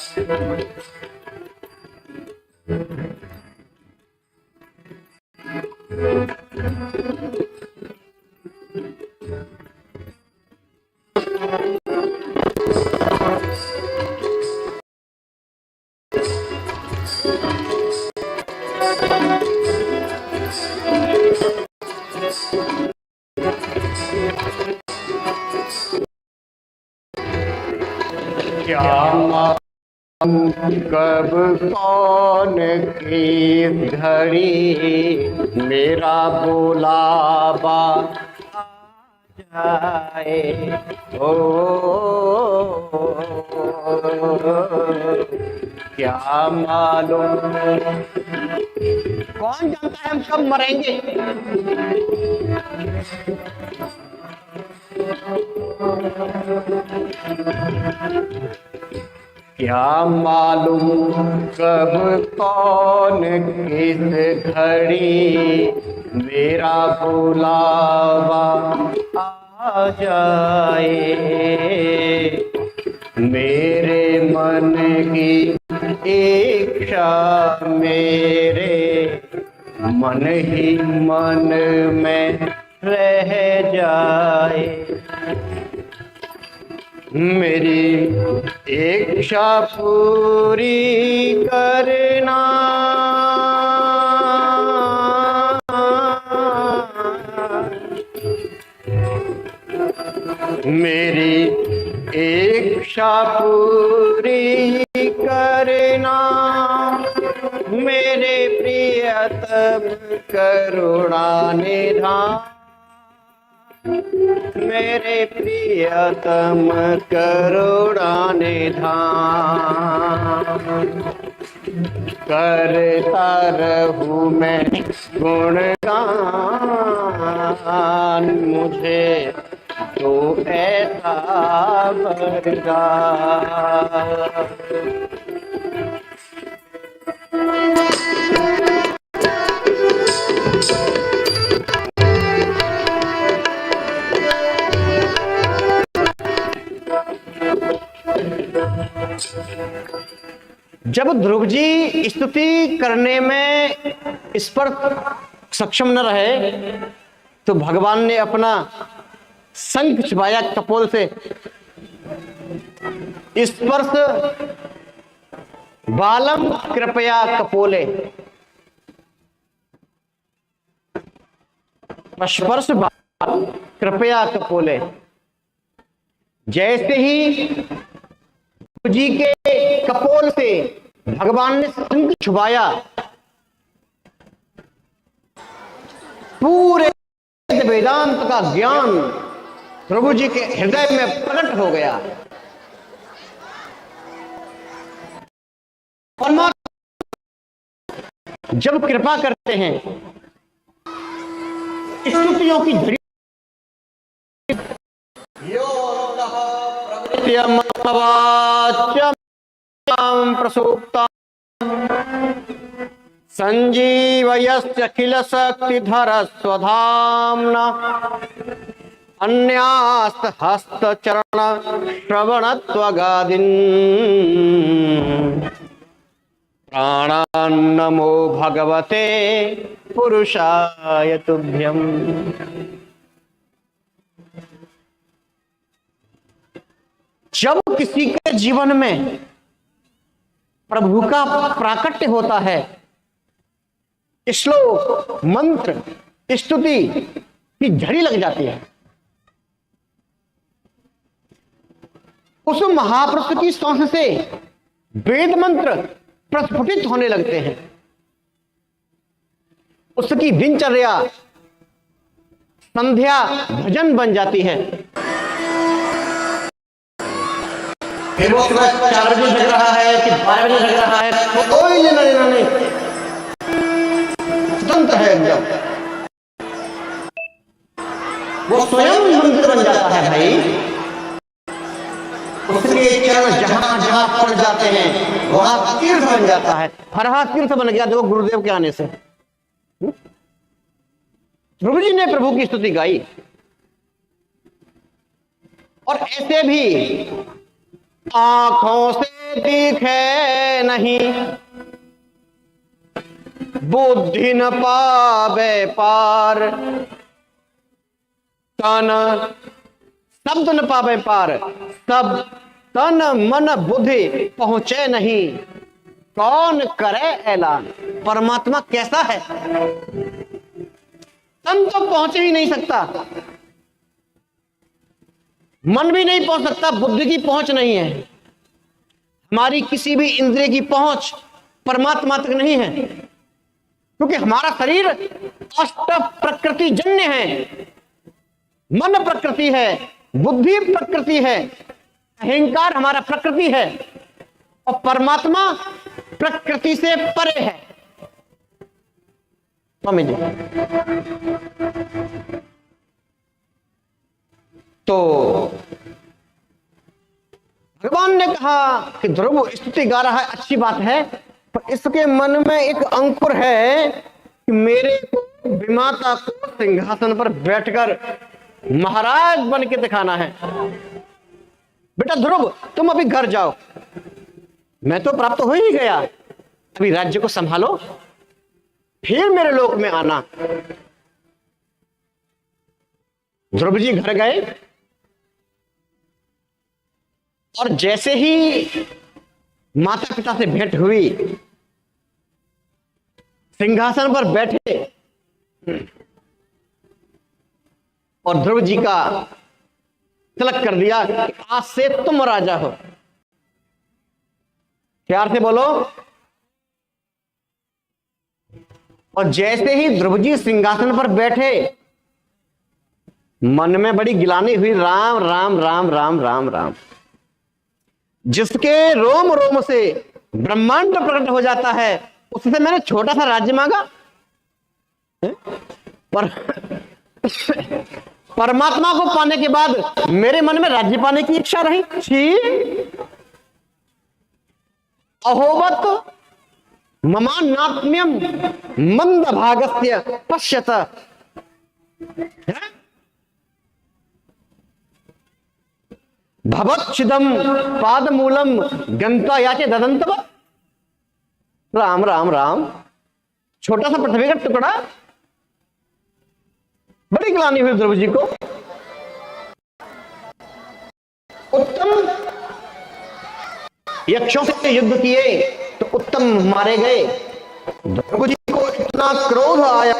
Speaker 5: क्या मालूम कब कौन की घड़ी मेरा बुलावा आ जाए, ओ क्या मालूम, कौन जानता है हम कब मरेंगे। क्या मालूम कब कौन किस घड़ी मेरा बुलावा आ जाए, मेरे मन की इच्छा मेरे मन ही मन में रह जाए, मेरी इच्छा पूरी करना, मेरी इच्छा पूरी करना, मेरे प्रियतम करुणा निधान, मेरे प्रियतम करुणा निधान, करता रहूं मैं गुणगान, मुझे तो ऐसा वरदान। जब ध्रुव जी स्तुति करने में इस पर सक्षम न रहे तो भगवान ने अपना शंख छुपाया कपोल से, स्पर्श बालम कृपया कपोले, स्पर्श बालम कृपया कपोले। जैसे ही जी के कपोल से भगवान ने शंख छुपाया, पूरे वेदांत का ज्ञान प्रभु जी के हृदय में प्रकट हो गया। परमात्मा जब कृपा करते हैं, स्तुतियों की झड़ी प्रसूक्ता संजीवयत्यखिल शक्तिधर स्वधाम्ना अन्यास्त हस्त चरण श्रवणत्वगादीन् प्राणान्नमो भगवते पुरुषाय तुभ्यम्। जब किसी के जीवन में प्रभु का प्राकट्य होता है, श्लोक मंत्र स्तुति की झड़ी लग जाती है, उस महापुरुष की सांस से वेद मंत्र प्रस्फुटित होने लगते हैं, उसकी दिनचर्या संध्या भजन बन जाती है। फिर वो सुबह 4 बजे जग रहा है कि 12 बजे जग रहा है, कोई लेना देना नहीं, स्वतंत्र है एकदम। वो स्वयं मंदिर बन जाता है भाई। उसके चरण जहां जहां पड़ जाते हैं वहां तीर्थ बन जाता है। हरहा तीर्थ बन गया देखो गुरुदेव के आने से। ध्रुव जी ने प्रभु की स्तुति गाई, और ऐसे भी आंखों से दिखे नहीं, बुद्धि न पावे पार, तन शब्द न पावे पार, सब तन मन बुद्धि पहुंचे नहीं, कौन करे ऐलान। परमात्मा कैसा है, तन तो पहुंच ही नहीं सकता, मन भी नहीं पहुंच सकता, बुद्धि की पहुंच नहीं है, हमारी किसी भी इंद्रिय की पहुंच परमात्मा तक नहीं है, क्योंकि हमारा शरीर अष्ट प्रकृति जन्य है। मन प्रकृति है, बुद्धि प्रकृति है, अहंकार हमारा प्रकृति है, और परमात्मा प्रकृति से परे है। समझिए। तो भगवान ने कहा कि ध्रुव स्तुति गा रहा है, अच्छी बात है, पर इसके मन में एक अंकुर है कि मेरे को विमाता को सिंहासन पर बैठकर महाराज बन के दिखाना है। बेटा ध्रुव तुम अभी घर जाओ, मैं तो प्राप्त हो ही गया, अभी राज्य को संभालो, फिर मेरे लोक में आना। ध्रुव जी घर गए, और जैसे ही माता पिता से भेंट हुई, सिंहासन पर बैठे, और ध्रुव जी का तिलक कर दिया कि आज से तुम राजा हो। प्यार से बोलो। और जैसे ही ध्रुव जी सिंहासन पर बैठे, मन में बड़ी गिलानी हुई, राम राम राम राम राम राम। जिसके रोम रोम से ब्रह्मांड प्रकट हो जाता है, उससे मैंने छोटा सा राज्य मांगा, पर परमात्मा को पाने के बाद मेरे मन में राज्य पाने की इच्छा रही। छी, अहोवत ममानात्म्यम मंद भागस्य पश्यत। भवच्छिदम पादमूलम गंता याचे ददंतव। राम राम राम। छोटा सा पृथ्वी का टुकड़ा, बड़ी ग्लानि हुई ध्रुव जी को। उत्तम यक्षों से युद्ध किए तो उत्तम मारे गए। ध्रुव जी को इतना क्रोध आया,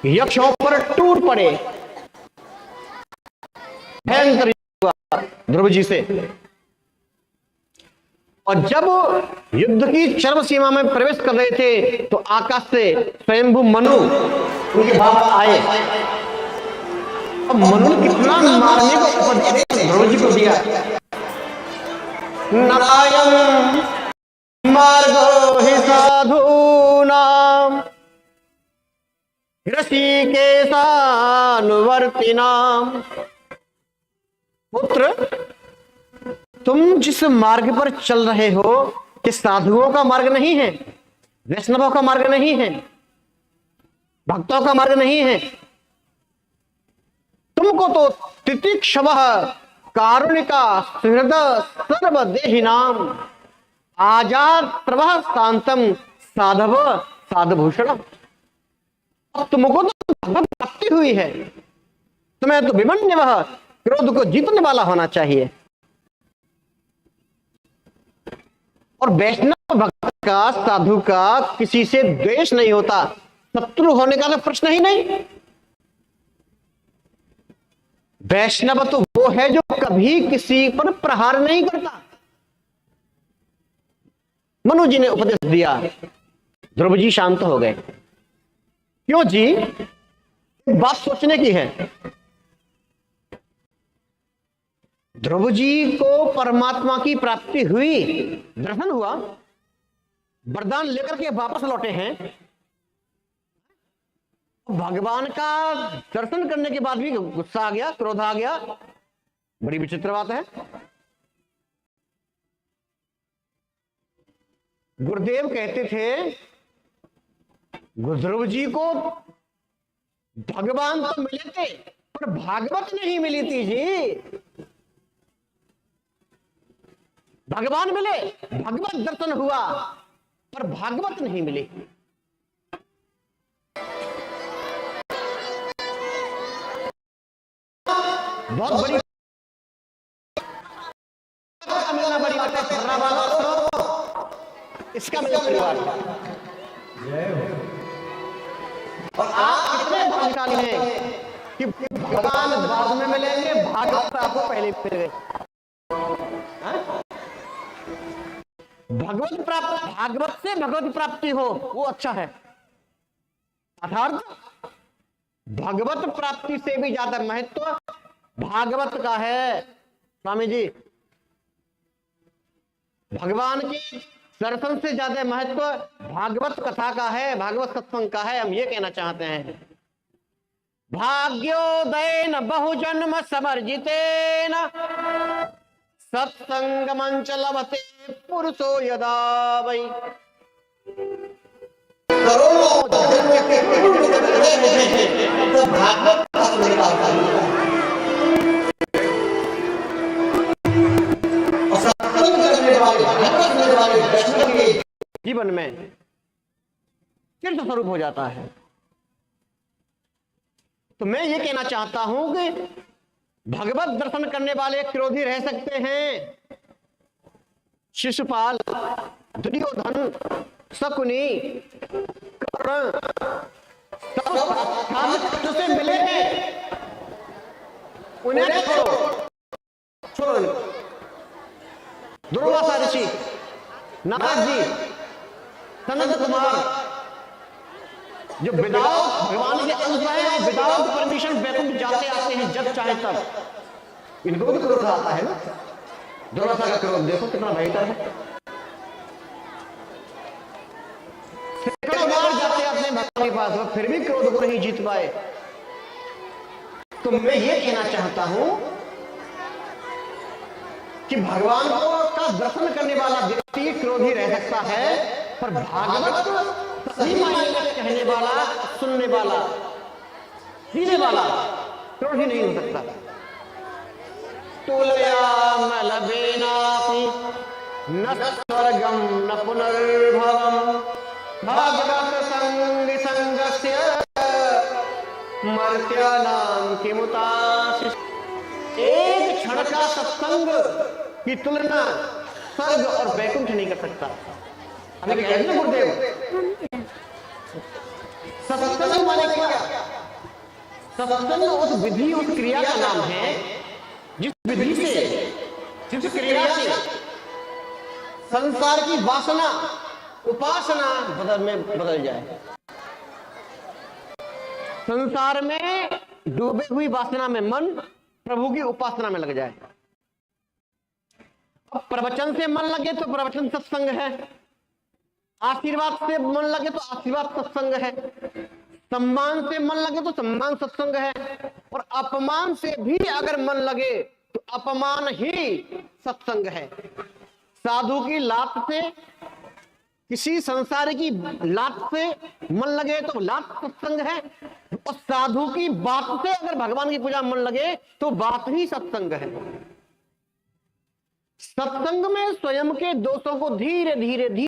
Speaker 5: यक्षों पर टूट पड़े, भयंकर हुआ ध्रुव जी से। और जब युद्ध की चरम सीमा में प्रवेश कर रहे थे तो आकाश से स्वयंभू मनु उनके बाप आए। अब मनु ने कितना मारने को ध्रुव जी को दिया। नारायण मार्गो हि साधूनाम ऋषिकेशानुवर्तिनाम। पुत्र, तुम जिस मार्ग पर चल रहे हो कि साधुओं का मार्ग नहीं है, वैष्णवों का मार्ग नहीं है, भक्तों का मार्ग नहीं है। तुमको तो तितिक्षवः कारुणिका सुहृद सर्वदेहि नाम आजाद प्रभा शांतम साधव साधभूषण। तुमको तो भगवत प्राप्ति हुई है, तुम्हें तो विमन्य वह क्रोध को जीतने वाला होना चाहिए। और वैष्णव भक्त का, साधु का किसी से द्वेष नहीं होता, शत्रु होने का तो प्रश्न ही नहीं। वैष्णव तो वो है जो कभी किसी पर प्रहार नहीं करता। मनु जी ने उपदेश दिया, ध्रुव जी शांत हो गए। क्यों जी? एक बात सोचने की है। ध्रुव जी को परमात्मा की प्राप्ति हुई, दर्शन हुआ, वरदान लेकर के वापस लौटे हैं। भगवान का दर्शन करने के बाद भी गुस्सा आ गया, क्रोध आ गया। बड़ी विचित्र बात है। गुरुदेव कहते थे ध्रुव जी को भगवान तो मिले थे पर भागवत नहीं मिली थी जी। भगवान मिले, भगवत दर्शन हुआ, पर भागवत नहीं मिली। बहुत बड़ी मिलना बड़ी बात है। फर्रा वाला इसका मेरा परिवार है। और आप कितने भाग्यशाली हैं कि भगवान बाद में मिलेंगे, भागवत आपको पहले मिल गए। भगवत प्राप्त, भागवत से भगवत प्राप्ति हो वो अच्छा है। अर्थात भगवत प्राप्ति से भी ज्यादा महत्व भागवत का है। स्वामी जी, भगवान की दर्शन से ज्यादा महत्व भागवत कथा का है, भागवत सत्संग का है। हम ये कहना चाहते हैं, भाग्योदयेन बहुजन्म समर्जितेन सत्संग मंच लभते पुरुषो यदा वै। करोड़ों जन्म के भागवत जीवन में तीर्थ स्वरूप हो जाता है। तो मैं ये कहना चाहता हूं कि भगवत दर्शन करने वाले क्रोधी रह सकते हैं। शिशुपाल, दुर्योधन, शकुनी, कर्ण सब से मिले हैं, उन्हें छोड़ो। दुर्वासा ऋषि, नारद जी, सनत कुमार, जो विदाउट भगवान के अंश हैं, विदाउट परमिशन वैकुंठ जाते आते हैं जब चाहे तब। इनको भी क्रोध आता है ना। दुर्वासा का क्रोध देखो कितना भयंकर है। सैकड़ों बार जाते अपने भगवान के पास, फिर भी क्रोध को नहीं जीत पाए। तो मैं ये कहना चाहता हूं कि भगवान का दर्शन करने वाला व्यक्ति क्रोधी रह सकता है, पर भागवत सही मायने में कहने वाला, सुनने वाला, पीने वाला क्रोधी नहीं हो सकता। तुलयामलवेनापि न स्वर्गम न पुनर्भवम भागवत संग संगस्य मर्त्यानां किमुतासिस। एक क्षण का सत्संग की तुलना स्वर्ग और वैकुंठ नहीं कर सकता। अभी कहते हैं गुरुदेव, सत्संग माने क्या? सत्संग उस विधि, उस क्रिया का नाम है जिस विधि से, जिस क्रिया से संसार की वासना, उपासना बदल जाए। संसार में डूबे हुई वासना में मन प्रभु की उपासना में लग जाए। अब प्रवचन से मन लगे तो प्रवचन सत्संग है, आशीर्वाद से मन लगे तो आशीर्वाद सत्संग है, सम्मान से मन लगे तो सम्मान सत्संग है, और अपमान से भी अगर मन लगे तो अपमान ही सत्संग है। साधु की लात से किसी संसार की लात से मन लगे तो लात सत्संग है, और साधु की बात से अगर भगवान की पूजा में मन लगे तो बात ही सत्संग है। सत्संग में स्वयं के दोषों को धीरे धीरे